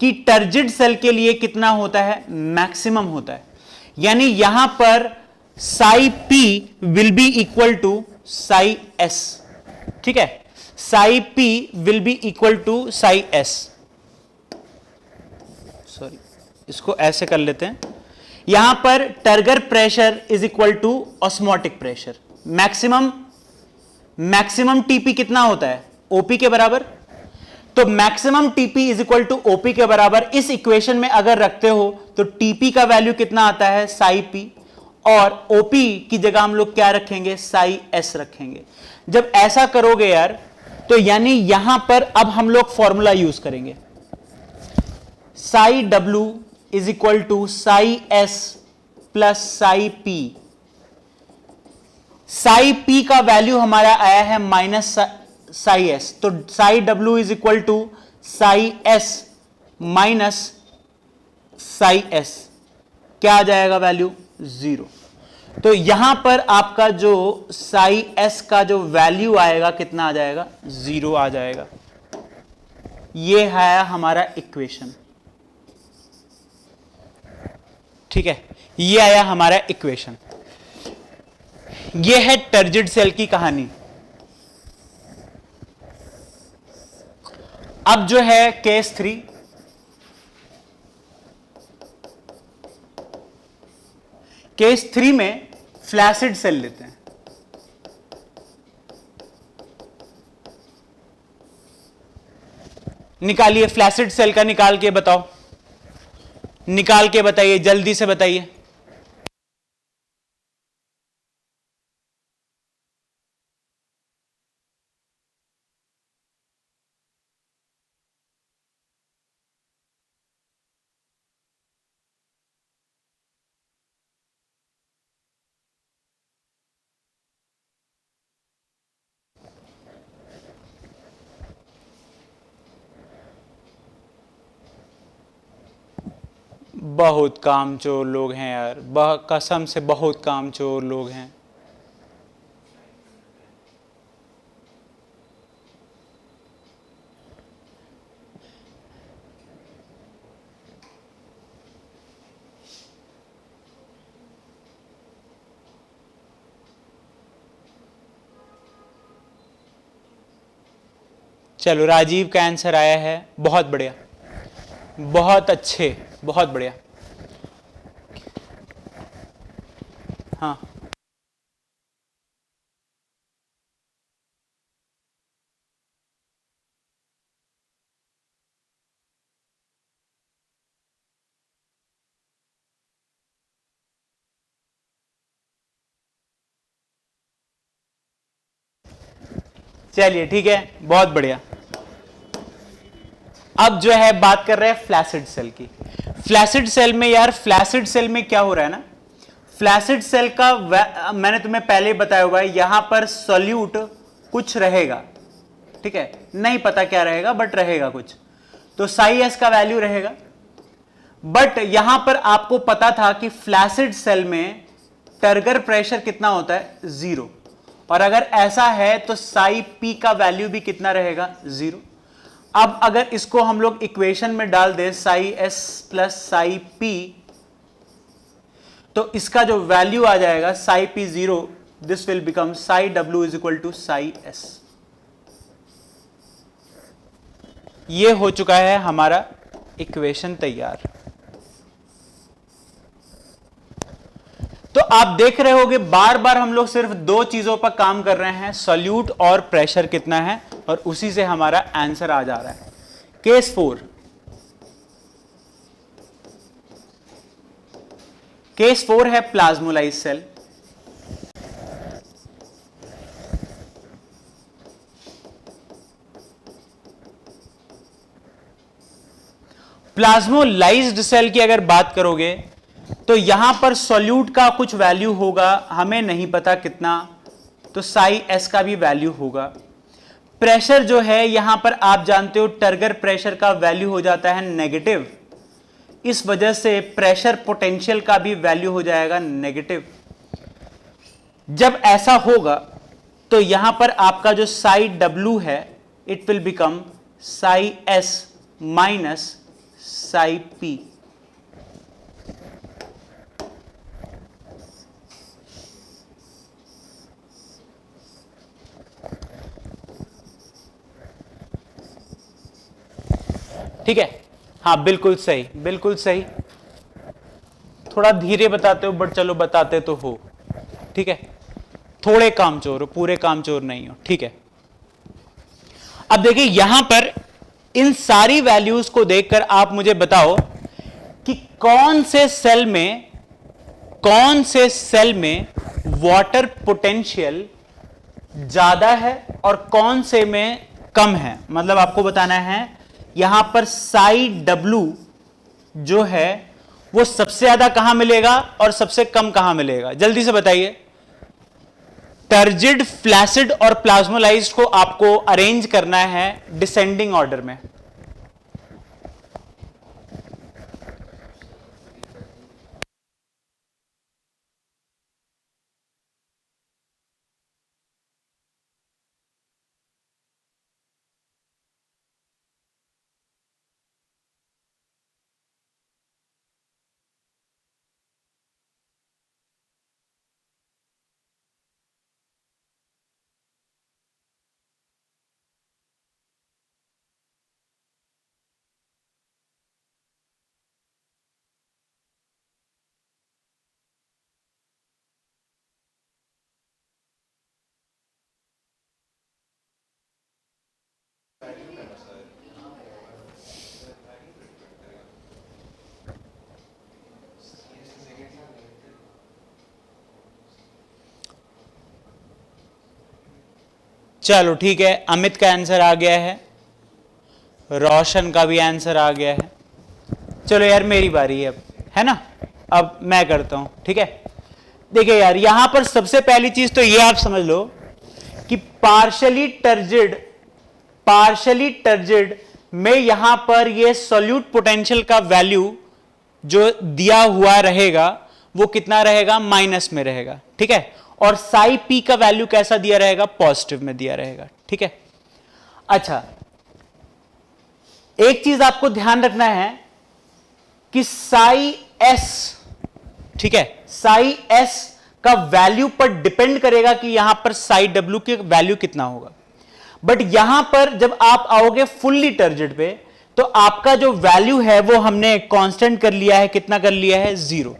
Speaker 1: कि टर्जिड सेल के लिए कितना होता है, मैक्सिमम होता है। यानी यहां पर psi P will be equal to psi S, ठीक है। Psi P will be equal to psi S, sorry इसको ऐसे कर लेते हैं। यहां पर turgor pressure is equal to osmotic pressure, maximum TP कितना होता है, ओपी के बराबर। तो maximum TP is equal to OP के बराबर इस इक्वेशन में अगर रखते हो तो टीपी का वैल्यू कितना आता है, साई पी, और ओपी की जगह हम लोग क्या रखेंगे, साई एस रखेंगे। जब ऐसा करोगे यार, तो यानी यहां पर अब हम लोग फॉर्मूला यूज करेंगे, psi W is equal to psi S plus psi P. Psi P का वैल्यू हमारा आया है माइनस साई एस, तो psi W is equal to psi S minus psi S, क्या आ जाएगा वैल्यू, 0। तो यहां पर आपका जो साई एस का जो वैल्यू आएगा कितना आ जाएगा, 0 आ जाएगा। ये है हमारा इक्वेशन, ठीक है, ये आया हमारा इक्वेशन। ये है टर्जिड सेल की कहानी। अब जो है केस 3, केस 3 में फ्लैसिड सेल लेते हैं। निकालिए फ्लैसिड सेल का, निकाल के बताओ, निकाल के बताइए, जल्दी से बताइए। बहुत कामचोर लोग हैं यार, कसम से बहुत कामचोर लोग हैं। चलो, राजीव का आंसर आया है, बहुत बढ़िया, बहुत अच्छे, बहुत बढ़िया। हाँ, चलिए ठीक है, बहुत बढ़िया। अब जो है बात कर रहे हैं फ्लैसिड सेल की। फ्लैसिड सेल में यार, फ्लैसिड सेल में क्या हो रहा है ना, फ्लैसिड सेल का मैंने तुम्हें पहले ही बताया हुआ है, यहां पर सॉल्यूट कुछ रहेगा, ठीक है, नहीं पता क्या रहेगा बट रहेगा कुछ, तो साई एस का वैल्यू रहेगा। बट यहां पर आपको पता था कि फ्लैसिड सेल में टर्गर प्रेशर कितना होता है, 0, और अगर ऐसा है तो साई पी का वैल्यू भी कितना रहेगा, 0। अब अगर इसको हम लोग इक्वेशन में डाल दें psi S plus psi P, तो इसका जो वैल्यू आ जाएगा psi P 0, this will become psi W is equal to psi S. ये हो चुका है हमारा इक्वेशन तैयार। तो आप देख रहे होगे बार बार हम लोग सिर्फ दो चीजों पर काम कर रहे हैं, सॉल्यूट और प्रेशर कितना है, और उसी से हमारा आंसर आ जा रहा है। केस 4, केस 4 है प्लाज्मोलाइज सेल। प्लाज्मोलाइज्ड सेल की अगर बात करोगे तो यहां पर सॉल्यूट का कुछ वैल्यू होगा, हमें नहीं पता कितना, तो साई एस का भी वैल्यू होगा। प्रेशर जो है यहां पर आप जानते हो टर्गर प्रेशर का वैल्यू हो जाता है नेगेटिव, इस वजह से प्रेशर पोटेंशियल का भी वैल्यू हो जाएगा नेगेटिव। जब ऐसा होगा तो यहां पर आपका जो साई डब्ल्यू है it will become Sai S minus Sai P. ठीक है, हाँ बिल्कुल सही, बिल्कुल सही। थोड़ा धीरे बताते हो बट चलो बताते तो हो, ठीक है, थोड़े कामचोर हो, पूरे कामचोर नहीं हो, ठीक है। अब देखिए यहां पर इन सारी वैल्यूज को देखकर आप मुझे बताओ कि कौन से सेल में वाटर पोटेंशियल ज्यादा है और कौन से में कम है। मतलब आपको बताना है यहां पर साई डब्ल्यू जो है वो सबसे ज्यादा कहां मिलेगा और सबसे कम कहां मिलेगा, जल्दी से बताइए। टर्जिड, फ्लैसिड और प्लाज्मोलाइज्ड को आपको अरेंज करना है डिसेंडिंग ऑर्डर में। चलो ठीक है, अमित का आंसर आ गया है, रोशन का भी आंसर आ गया है। चलो यार मेरी बारी है अब, है ना, अब मैं करता हूं, ठीक है। देखिए यार यहां पर सबसे पहली चीज तो ये आप समझ लो कि पार्शली टर्जिड में यहां पर ये सॉल्यूट पोटेंशियल का वैल्यू जो दिया हुआ रहेगा वो कितना रहेगा, माइनस में रहेगा, ठीक है। और साई पी का वैल्यू कैसा दिया रहेगा, पॉजिटिव में दिया रहेगा, ठीक है। अच्छा, एक चीज आपको ध्यान रखना है कि साई एस, ठीक है, साई एस का वैल्यू पर डिपेंड करेगा कि यहां पर साई डब्ल्यू की वैल्यू कितना होगा। बट यहां पर जब आप आओगे फुल्ली टर्जिड पे तो आपका जो वैल्यू है वो हमने कांस्टेंट कर लिया है, कितना कर लिया है, 0।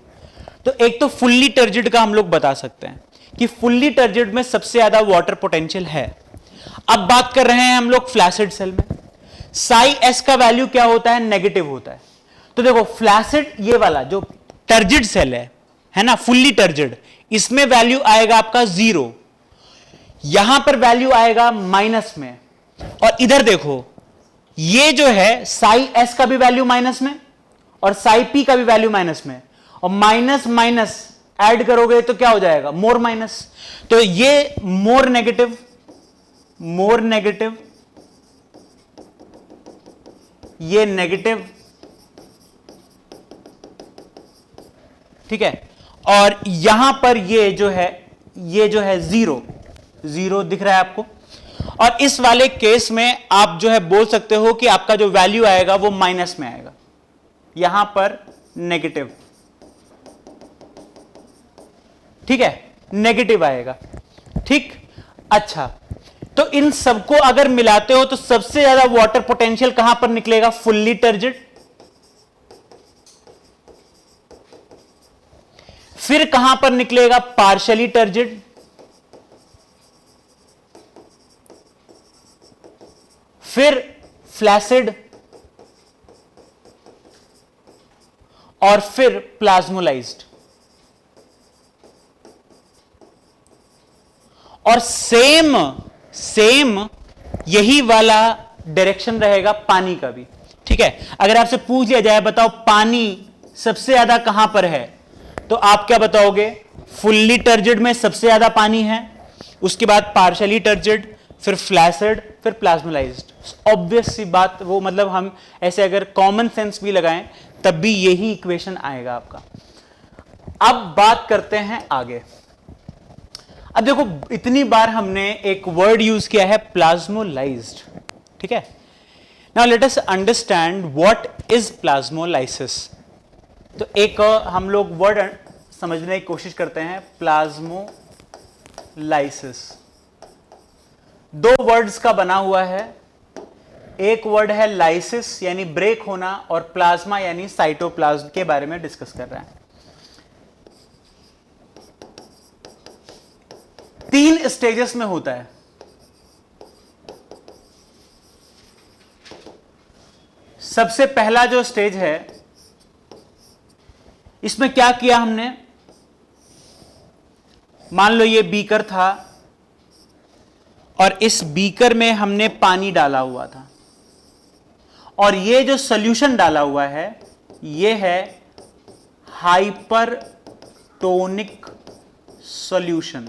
Speaker 1: तो एक तो फुल्ली टर्जिड का हम लोग बता सकते हैं कि फुल्ली टर्जिड में सबसे ज्यादा वाटर पोटेंशियल है। अब बात कर रहे हैं हम लोग फ्लैसिड सेल में, साई एस का वैल्यू क्या होता है, नेगेटिव होता है। तो देखो फ्लैसिड, ये वाला जो टर्जिड सेल है ना, फुल्ली टर्जिड, इसमें वैल्यू आएगा आपका 0। यहां पर वैल्यू आएगा माइनस में, और इधर देखो ये जो है साई एस का भी वैल्यू माइनस में और साई पी का भी वैल्यू माइनस में, और माइनस माइनस ऐड करोगे तो क्या हो जाएगा, मोर माइनस। तो ये मोर नेगेटिव, मोर नेगेटिव, ये नेगेटिव, ठीक है, और यहां पर ये जो है जीरो, जीरो दिख रहा है आपको। और इस वाले केस में आप जो है बोल सकते हो कि आपका जो वैल्यू आएगा वो माइनस में आएगा, यहां पर नेगेटिव, ठीक है, नेगेटिव आएगा, ठीक। अच्छा, तो इन सबको अगर मिलाते हो तो सबसे ज्यादा वाटर पोटेंशियल कहां पर निकलेगा, फुल्ली टर्जिड, फिर कहां पर निकलेगा, पार्शियली टर्जिड, फिर फ्लैसिड, और फिर प्लाज्मोलाइज्ड। और सेम यही वाला डायरेक्शन रहेगा पानी का भी, ठीक है। अगर आपसे पूछ लिया जाए बताओ पानी सबसे ज्यादा कहां पर है, तो आप क्या बताओगे, फुल्ली टर्जिड में सबसे ज्यादा पानी है, उसके बाद पार्शियली टर्जिड, फिर फ्लैसिड, फिर प्लाज्मोलाइज्ड। ऑब्वियस सी बात, वो मतलब हम ऐसे अगर कॉमन सेंस भी लगाएं तब भी यही इक्वेशन आएगा आपका। अब बात करते हैं आगे। अब देखो इतनी बार हमने एक वर्ड यूज किया है प्लाज्मोलाइज्ड, ठीक है। Now let us understand what is plasmolysis. तो एक हम लोग वर्ड समझने की कोशिश करते हैं, प्लाज्मोलाइसिस। दो वर्ड्स का बना हुआ है, एक वर्ड है लाइसिस यानी ब्रेक होना, और प्लाज्मा यानी साइटोप्लाज्म के बारे में डिस्कस कर रहा है। 3 स्टेजेस में होता है। सबसे पहला जो स्टेज है, इसमें क्या किया हमने, मान लो ये बीकर था और इस बीकर में हमने पानी डाला हुआ था, और ये जो सॉल्यूशन डाला हुआ है ये है हाइपरटोनिक सॉल्यूशन।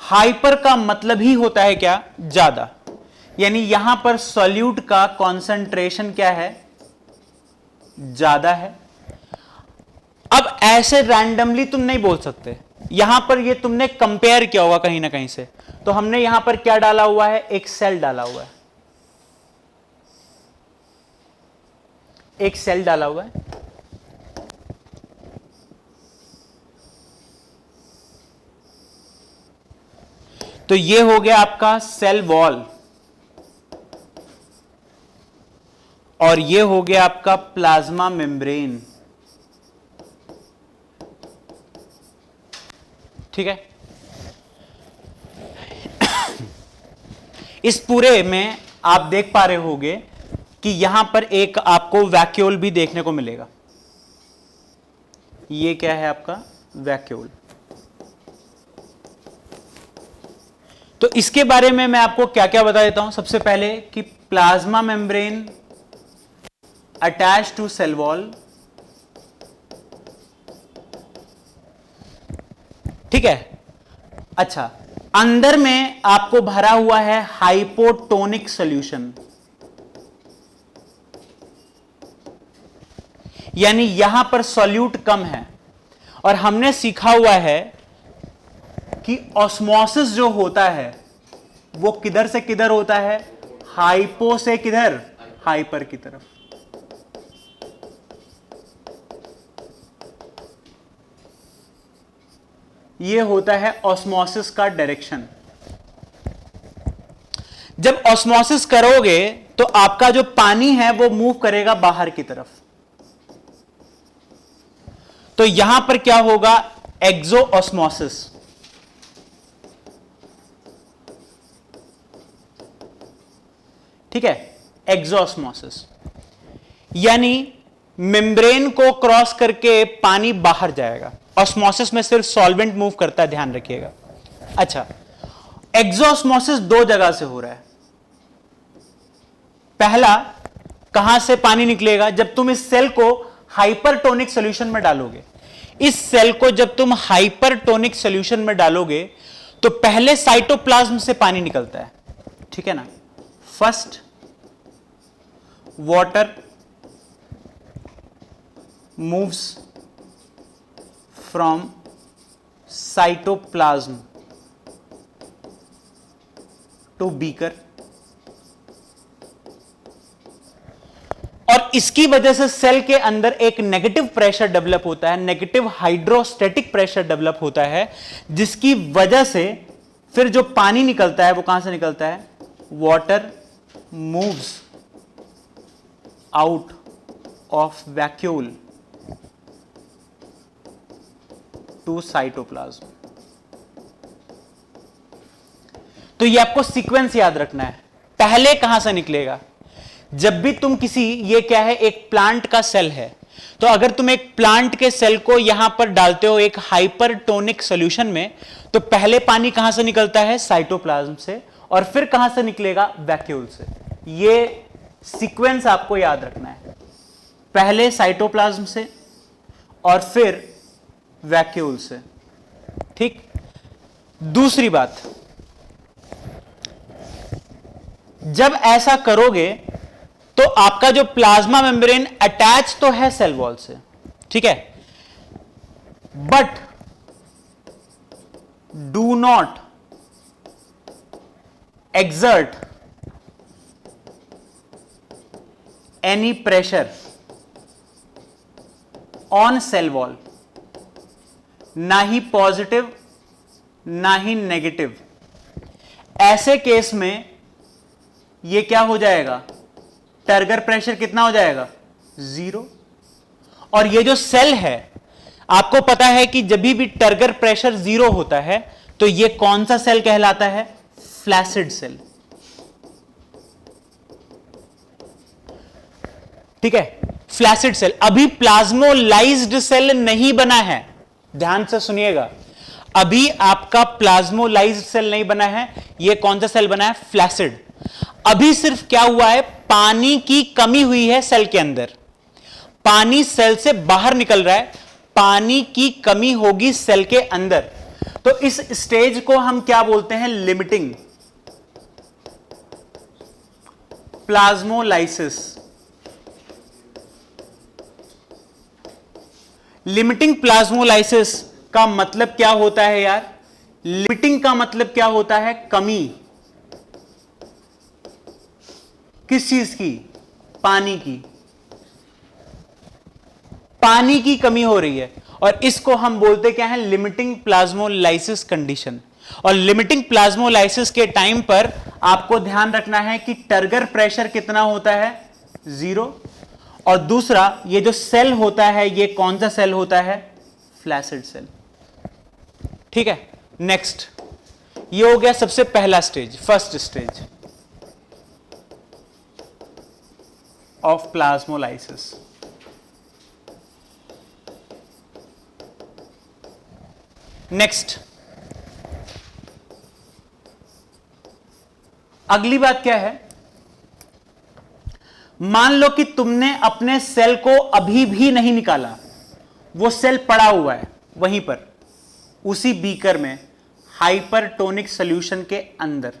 Speaker 1: हाइपर का मतलब ही होता है क्या, ज्यादा, यानी यहां पर सॉल्यूट का कॉन्सेंट्रेशन क्या है, ज्यादा है। अब ऐसे रैंडमली तुम नहीं बोल सकते, यहां पर ये तुमने कंपेयर किया होगा कहीं ना कहीं से, तो हमने यहां पर क्या डाला हुआ है, एक सेल डाला हुआ है, एक सेल डाला हुआ है। तो ये हो गया आपका सेल वॉल, और ये हो गया आपका प्लाज्मा मेम्ब्रेन, ठीक है। इस पूरे में आप देख पा रहे होंगे कि यहां पर एक आपको वैक्यूल भी देखने को मिलेगा। ये क्या है आपका वैक्यूल। तो इसके बारे में मैं आपको क्या क्या बता देता हूं। सबसे पहले कि plasma membrane attach to cell wall, ठीक है। अच्छा, अंदर में आपको भरा हुआ है हाइपोटोनिक सॉल्यूशन, यानी यहां पर सॉल्यूट कम है। और हमने सीखा हुआ है कि ऑस्मोसिस जो होता है वो किधर से किधर होता है, हाइपो से किधर, हाइपर की तरफ। ये होता है ऑस्मोसिस का डायरेक्शन। जब ऑस्मोसिस करोगे तो आपका जो पानी है वो मूव करेगा बाहर की तरफ। तो यहां पर क्या होगा, एक्सो ऑस्मोसिस। ठीक है, एक्सो ऑस्मोसिस यानी मेम्ब्रेन को क्रॉस करके पानी बाहर जाएगा। ऑस्मोसिस में सिर्फ सॉल्वेंट मूव करता है, ध्यान रखिएगा। अच्छा, एक्सोस्मोसिस दो जगह से हो रहा है। पहला, कहां से पानी निकलेगा? जब तुम इस सेल को हाइपरटोनिक सॉल्यूशन में डालोगे। इस सेल को जब तुम हाइपरटोनिक सॉल्यूशन में डालोगे तो पहले साइटोप्लाज्म से पानी निकलता है, ठीक है ना। First water moves from cytoplasm to beaker, और इसकी वजह से सेल के अंदर एक नेगेटिव प्रेशर डेवलप होता है, नेगेटिव हाइड्रोस्टैटिक प्रेशर डेवलप होता है, जिसकी वजह से फिर जो पानी निकलता है वो कहां से निकलता है? Water moves out of vacuole to cytoplasm. तो ये आपको सीक्वेंस याद रखना है। पहले कहां से निकलेगा? जब भी तुम किसी, ये क्या है, एक प्लांट का सेल है, तो अगर तुम एक प्लांट के सेल को यहां पर डालते हो एक हाइपरटोनिक सॉल्यूशन में, तो पहले पानी कहां से निकलता है? साइटोप्लाज्म से, और फिर कहां से निकलेगा? वैक्यूल से। ये सीक्वेंस आपको याद रखना है, पहले साइटोप्लाज्म से और फिर वैक्यूल से, ठीक। दूसरी बात, जब ऐसा करोगे तो आपका जो प्लाज्मा मेम्ब्रेन अटैच तो है सेल वॉल से, ठीक है, but do not exert any pressure on cell wall, ना ही पॉजिटिव ना ही नेगेटिव। ऐसे केस में ये क्या हो जाएगा? टर्गर प्रेशर कितना हो जाएगा? 0। और ये जो सेल है, आपको पता है कि जब भी टर्गर प्रेशर 0 होता है तो ये कौन सा सेल कहलाता है? फ्लैसिड सेल, ठीक है, फ्लैसिड सेल। अभी प्लाज्मोलाइज्ड सेल नहीं बना है, ध्यान से सुनिएगा, अभी आपका प्लाज्मोलाइज्ड सेल नहीं बना है। ये कौन सा सेल बना है? फ्लैसिड। अभी सिर्फ क्या हुआ है? पानी की कमी हुई है सेल के अंदर, पानी सेल से बाहर निकल रहा है, पानी की कमी होगी सेल के अंदर। तो इस स्टेज को हम क्या बोलते हैं? Limiting plasmolysis. लिमिटिंग प्लाज्मोलाइसिस का मतलब क्या होता है यार? लिमिटिंग का मतलब क्या होता है? कमी। किस चीज की? पानी की। पानी की कमी हो रही है और इसको हम बोलते क्या है? Limiting plasmolysis condition. और लिमिटिंग प्लाज्मोलाइसिस के टाइम पर आपको ध्यान रखना है कि टर्गर प्रेशर कितना होता है? 0। और दूसरा, ये जो सेल होता है ये कौन सा सेल होता है? फ्लैसिड सेल, ठीक है। नेक्स्ट, ये हो गया सबसे पहला stage, first stage of plasmolysis. Next, अगली बात क्या है? मान लो कि तुमने अपने सेल को अभी भी नहीं निकाला, वो सेल पड़ा हुआ है वहीं पर उसी बीकर में हाइपरटोनिक सॉल्यूशन के अंदर।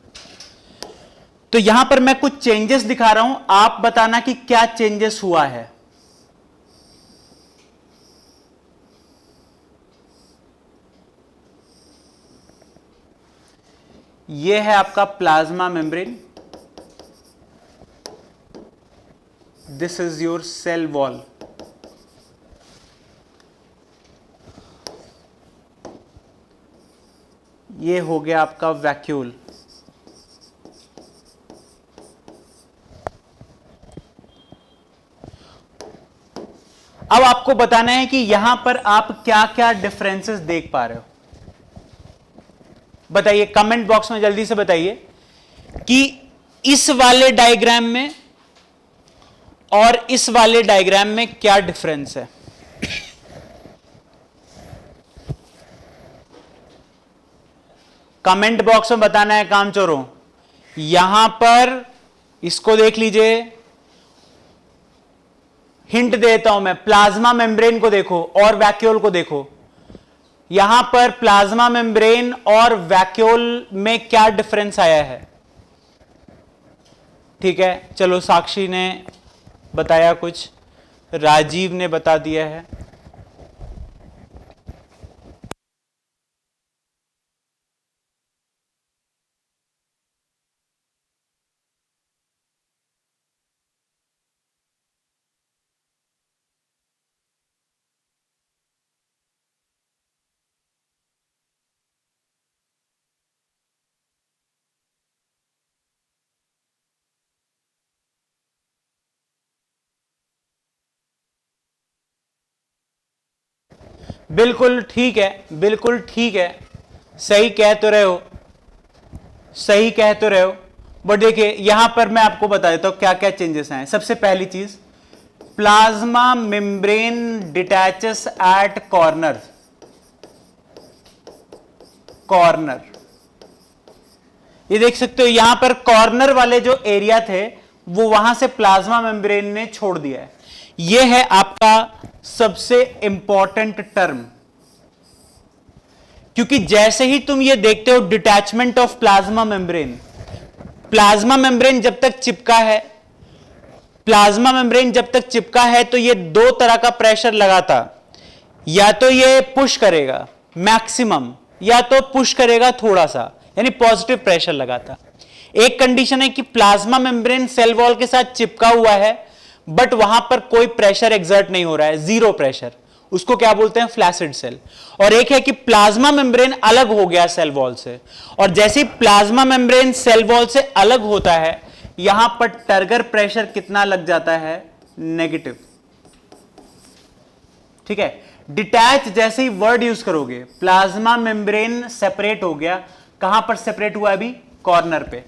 Speaker 1: तो यहां पर मैं कुछ चेंजेस दिखा रहा हूं, आप बताना कि क्या चेंजेस हुआ है। यह है आपका plasma membrane, this is your cell wall. ये हो गया आपका वैक्यूल। अब आपको बताना है कि यहां पर आप क्या क्या डिफरेंसेस देख पा रहे हो। बताइए कमेंट बॉक्स में जल्दी से बताइए कि इस वाले डायग्राम में और इस वाले डायग्राम में क्या डिफरेंस है। कमेंट बॉक्स में बताना है काम चोरों। यहां पर इसको देख लीजिए, हिंट देता हूं मैं, प्लाज्मा मेम्ब्रेन को देखो और वैक्यूल को देखो। यहां पर प्लाज्मा मेम्ब्रेन और वैक्यूल में क्या डिफरेंस आया है? ठीक है, चलो साक्षी ने बताया कुछ, राजीव ने बता दिया है। बिल्कुल ठीक है, बिल्कुल ठीक है, सही कह तो रहे हो, सही कह तो रहे हो। बट देखिए यहां पर मैं आपको बता देता हूं क्या क्या चेंजेस आए। सबसे पहली चीज, plasma membrane detaches at corner. Corner, ये देख सकते हो यहां पर कॉर्नर वाले जो एरिया थे वो वहां से प्लाज्मा मेम्ब्रेन ने छोड़ दिया है। ये है आपका सबसे इंपॉर्टेंट टर्म, क्योंकि जैसे ही तुम ये देखते हो detachment of plasma membrane, plasma membrane जब तक चिपका है, प्लाज्मा मेम्ब्रेन जब तक चिपका है तो ये दो तरह का प्रेशर लगाता, या तो ये पुश करेगा मैक्सिमम या तो पुश करेगा थोड़ा सा, यानी पॉजिटिव प्रेशर लगाता। एक कंडीशन है कि प्लाज्मा मेम्ब्रेन सेल वॉल के साथ चिपका हुआ है बट वहां पर कोई प्रेशर एक्सर्ट नहीं हो रहा है, जीरो प्रेशर, उसको क्या बोलते हैं? Flaccid cell. और एक है कि प्लाज्मा मेम्ब्रेन अलग हो गया सेल वॉल से, और जैसे प्लाज्मा मेम्ब्रेन सेल वॉल से अलग होता है यहां पर टर्गर प्रेशर कितना लग जाता है? नेगेटिव। ठीक है, डिटैच जैसे ही वर्ड यूज करोगे, प्लाज्मा मेम्ब्रेन सेपरेट हो गया, कहां पर सेपरेट हुआ? अभी कॉर्नर पे।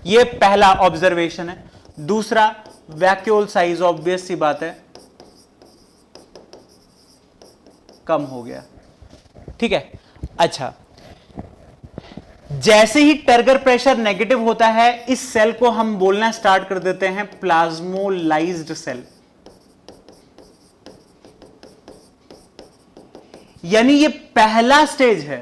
Speaker 1: ये पहला ऑब्जर्वेशन है। दूसरा, वैक्यूल साइज ऑब्वियस सी बात है कम हो गया। ठीक है, अच्छा, जैसे ही टर्गर प्रेशर नेगेटिव होता है इस सेल को हम बोलना स्टार्ट कर देते हैं प्लाज्मोलाइज्ड सेल, यानी ये पहला स्टेज है,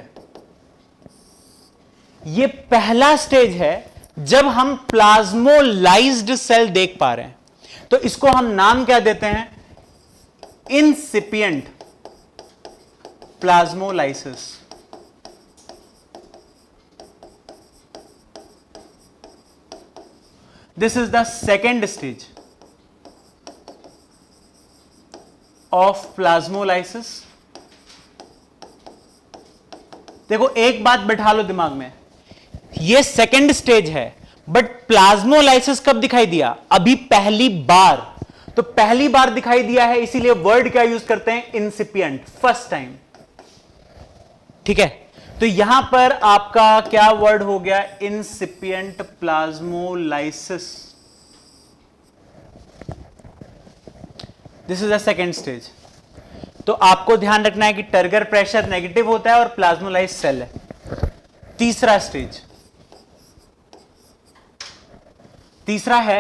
Speaker 1: ये पहला स्टेज है जब हम प्लाज्मोलाइज्ड सेल देख पा रहे हैं। तो इसको हम नाम क्या देते हैं? Incipient plasmolysis. This is the second stage of plasmolysis. देखो एक बात बैठा लो दिमाग में, ये सेकेंड स्टेज है बट प्लाज्मोलाइसिस कब दिखाई दिया? अभी पहली बार। तो पहली बार दिखाई दिया है इसीलिए वर्ड क्या यूज करते हैं? इंसिपिएंट, फर्स्ट टाइम। ठीक है, तो यहां पर आपका क्या वर्ड हो गया? Incipient plasmolysis. This is the second stage. तो आपको ध्यान रखना है कि टर्गर प्रेशर नेगेटिव होता है और प्लाज्मोलाइज्ड सेल है। तीसरा स्टेज, तीसरा है,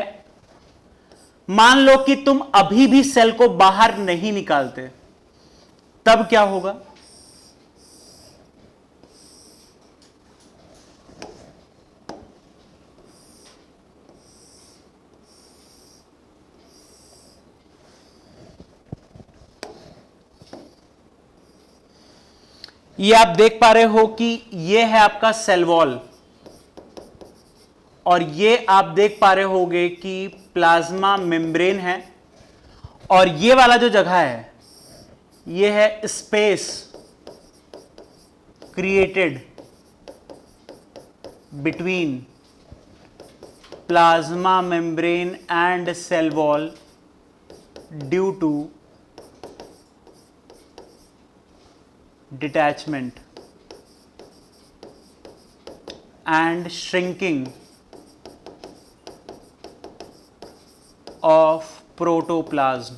Speaker 1: मान लो कि तुम अभी भी सेल को बाहर नहीं निकालते, तब क्या होगा? ये आप देख पा रहे हो कि ये है आपका सेल वॉल, और ये आप देख पा रहे होगे कि प्लाज्मा मेम्ब्रेन है, और ये वाला जो जगह है ये है space created between plasma membrane and cell wall due to detachment and shrinking of protoplasm।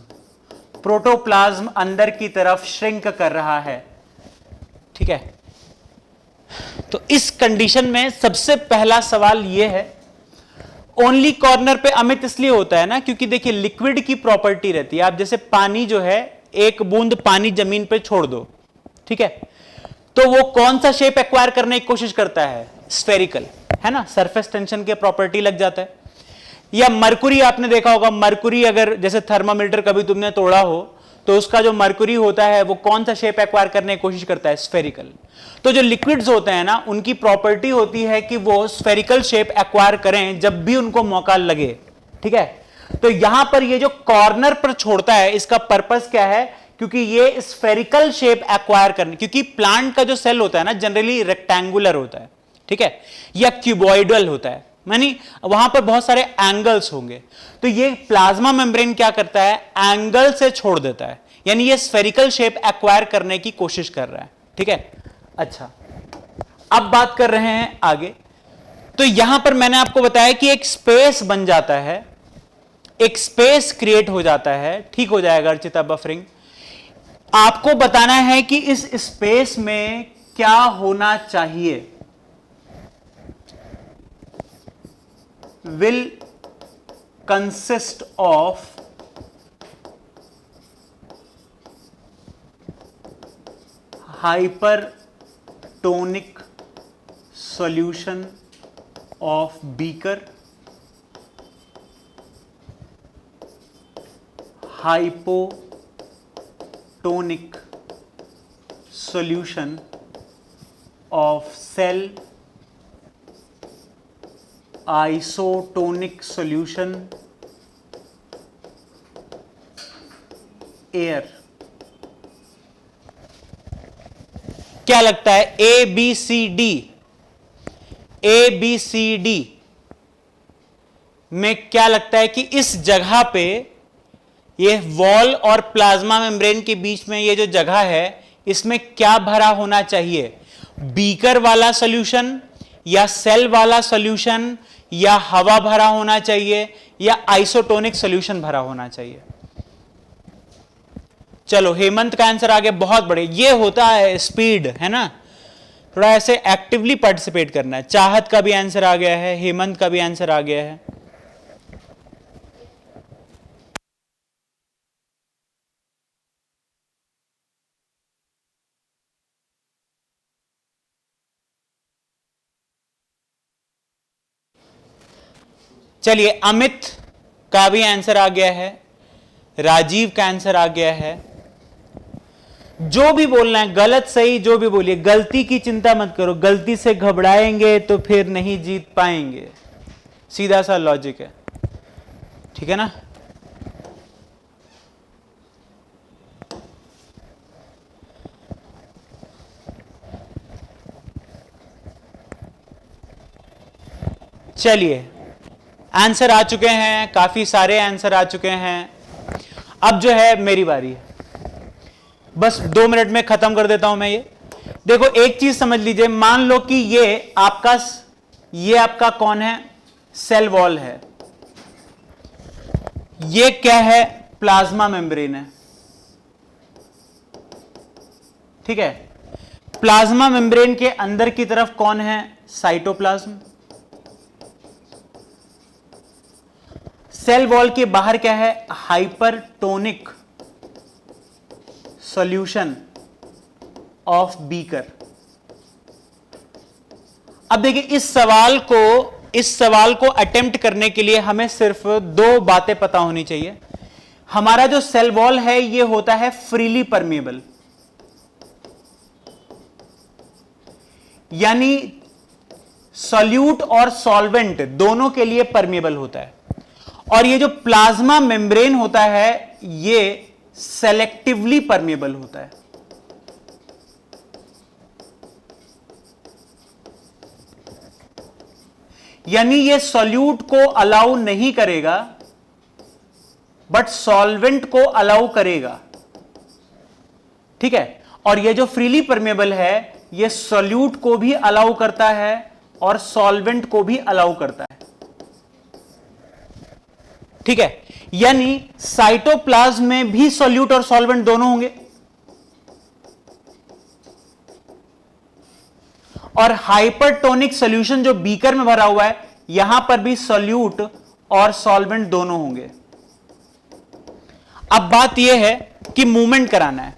Speaker 1: Protoplasm अंदर की तरफ श्रिंक कर रहा है। ठीक है, तो इस कंडीशन में सबसे पहला सवाल यह है, ओनली कॉर्नर पे अमित इसलिए होता है ना क्योंकि देखिए लिक्विड की प्रॉपर्टी रहती है, आप जैसे पानी जो है, एक बूंद पानी जमीन पे छोड़ दो, ठीक है, तो वो कौन सा शेप एक्वायर करने की कोशिश करता है, स्फेरिकल, है ना, सरफेस टेंशन के प्रॉपर्टी लग जाता है। या मरकुरी आपने देखा होगा, मरकुरी अगर जैसे थर्मामीटर कभी तुमने तोड़ा हो तो उसका जो मरकुरी होता है वो कौन सा शेप एक्वायर करने की कोशिश करता है, स्फेरिकल। तो जो लिक्विड्स होते हैं ना उनकी प्रॉपर्टी होती है कि वो स्फेरिकल शेप एक्वायर करें जब भी उनको मौका लगे, ठीक है। तो यहां पर ये जो कॉर्नर पर छोड़ता है इसका पर्पस क्या है, क्योंकि ये स्फेरिकल शेप एक्वायर करने, क्योंकि प्लांट का जो सेल होता है ना जनरली रेक्टेंगुलर होता है, ठीक है, या क्यूबॉइडल होता है, मानी वहां पर बहुत सारे एंगल्स होंगे। तो ये प्लाज्मा मेम्ब्रेन क्या करता है, एंगल से छोड़ देता है, यानी ये स्फेरिकल शेप एक्वायर करने की कोशिश कर रहा है, ठीक है। अच्छा, अब बात कर रहे हैं आगे। तो यहां पर मैंने आपको बताया कि एक स्पेस बन जाता है, एक स्पेस क्रिएट हो जाता है, ठीक हो जाएगा अर्चिता बफरिंग। आपको बताना है कि इस स्पेस में क्या होना चाहिए, will consist of hypertonic solution of beaker, hypotonic solution of cell, isotonic solution, एयर। क्या लगता है, A B C D, A B C D में क्या लगता है कि इस जगह पे ये वॉल और प्लाज्मा मेम्ब्रेन के बीच में ये जो जगह है इसमें क्या भरा होना चाहिए, बीकर वाला सॉल्यूशन या सेल वाला सॉल्यूशन या हवा भरा होना चाहिए या आइसोटोनिक सॉल्यूशन भरा होना चाहिए। चलो हेमंत का आंसर आ गया, बहुत बड़े। ये होता है स्पीड, है ना, थोड़ा ऐसे एक्टिवली पार्टिसिपेट करना है। चाहत का भी आंसर आ गया है, हेमंत का भी आंसर आ गया है। चलिए अमित का भी आंसर आ गया है, राजीव का आंसर आ गया है। जो भी बोलना है, गलत सही जो भी बोलिए, गलती की चिंता मत करो, गलती से घबराएंगे तो फिर नहीं जीत पाएंगे, सीधा सा लॉजिक है, ठीक है ना। चलिए आंसर आ चुके हैं, काफी सारे आंसर आ चुके हैं। अब जो है मेरी बारी है, बस 2 मिनट में खत्म कर देता हूं मैं ये। देखो एक चीज समझ लीजिए, मान लो कि ये आपका कौन है, सेल वॉल है, ये क्या है, प्लाज्मा मेम्ब्रेन है, ठीक है। प्लाज्मा मेम्ब्रेन के अंदर की तरफ कौन है, साइटोप्लाज्म। सेल वॉल के बाहर क्या है, हाइपरटोनिक सॉल्यूशन ऑफ बीकर। अब देखिए इस सवाल को अटेम्प्ट करने के लिए हमें सिर्फ 2 बातें पता होनी चाहिए। हमारा जो सेल वॉल है ये होता है फ्रीली परमेबल, यानी सॉल्यूट और सॉल्वेंट दोनों के लिए परमेबल होता है। और ये जो प्लाज्मा मेम्ब्रेन होता है ये सेलेक्टिवली परमेबल होता है। यानी ये सॉल्यूट को अलाउ नहीं करेगा बट सॉल्वेंट को अलाउ करेगा, ठीक है। और ये जो फ्रीली परमेबल है ये सॉल्यूट को भी अलाउ करता है और सॉल्वेंट को भी अलाउ करता है, ठीक है। यानी साइटोप्लाज्म में भी सॉल्यूट और सॉल्वेंट दोनों होंगे और हाइपरटोनिक सॉल्यूशन जो बीकर में भरा हुआ है, यहां पर भी सॉल्यूट और सॉल्वेंट दोनों होंगे। अब बात यह है कि मूवमेंट कराना है।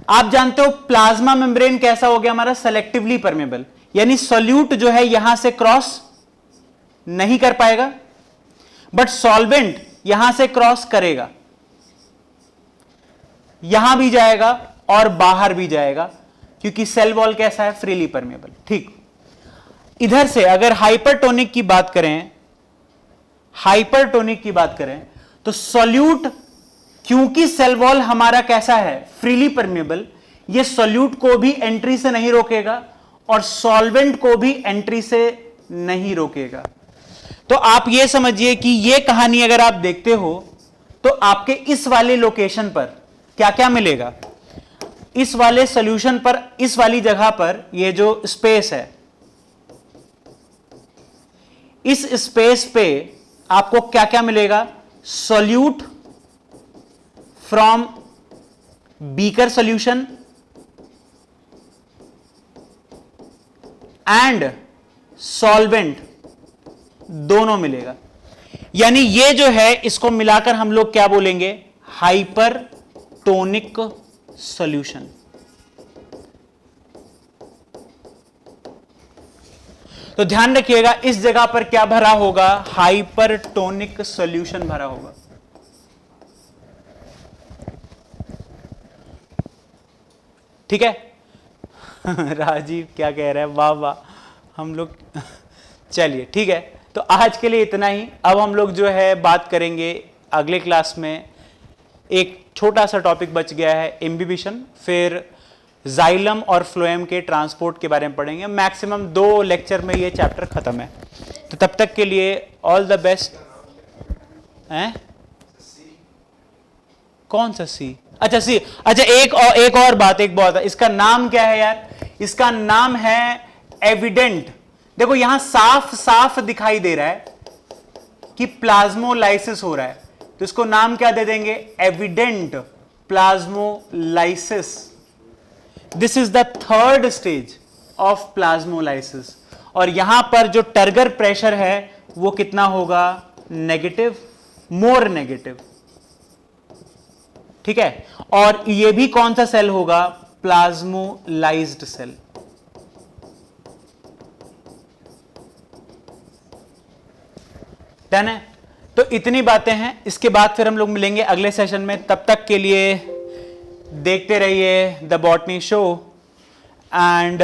Speaker 1: आप जानते हो प्लाज्मा मेम्ब्रेन कैसा हो गया हमारा, सेलेक्टिवली परमेबल, यानी सॉल्यूट जो है यहां से क्रॉस नहीं कर पाएगा, बट सॉल्वेंट यहां से क्रॉस करेगा, यहां भी जाएगा और बाहर भी जाएगा, क्योंकि सेल वॉल कैसा है, फ्रीली परमेबल। ठीक, इधर से अगर हाइपरटोनिक की बात करें, हाइपरटोनिक की बात करें तो सॉल्यूट, क्योंकि सेल वॉल हमारा कैसा है, फ्रीली परमेबल, ये सॉल्यूट को भी एंट्री से नहीं रोकेगा और सॉल्वेंट को भी एंट्री से नहीं रोकेगा। तो आप ये समझिए कि ये कहानी अगर आप देखते हो तो आपके इस वाले लोकेशन पर क्या क्या मिलेगा, इस वाले सॉल्यूशन पर, इस वाली जगह पर ये जो स्पेस है, इस स्पेस पे आपको क्या क्या मिलेगा, solute from beaker solution and solvent दोनों मिलेगा। यानी ये जो है इसको मिलाकर हम लोग क्या बोलेंगे, हाइपरटोनिक सॉल्यूशन। तो ध्यान रखिएगा इस जगह पर क्या भरा होगा, हाइपरटोनिक सॉल्यूशन भरा होगा। ठीक है राजीव क्या कह रहा है, वाह वाह, हम लोग चलिए ठीक है। तो आज के लिए इतना ही। अब हम लोग जो है बात करेंगे अगले क्लास में, एक छोटा सा टॉपिक बच गया है इम्बिबिशन, फिर जाइलम और फ्लोएम के ट्रांसपोर्ट के बारे में पढ़ेंगे। मैक्सिमम 2 लेक्चर में ये चैप्टर खत्म है। तो तब तक के लिए ऑल द बेस्ट। हैं कौन सा सी, अच्छा सी, अच्छा एक और बात, इसका नाम क्या है यार, इसका नाम है एविडेंट। देखो यहां साफ साफ दिखाई दे रहा है कि प्लाज्मोलाइसिस हो रहा है, तो इसको नाम क्या दे देंगे, evident plasmolysis. This is the 3rd stage of plasmolysis. और यहां पर जो टर्गर प्रेशर है वो कितना होगा, नेगेटिव, मोर नेगेटिव। ठीक है, और ये भी कौन सा सेल होगा, प्लाज्मोलाइज्ड सेल। डन है। तो इतनी बातें हैं, इसके बाद फिर हम लोग मिलेंगे अगले सेशन में। तब तक के लिए देखते रहिए द बॉटनी शो एंड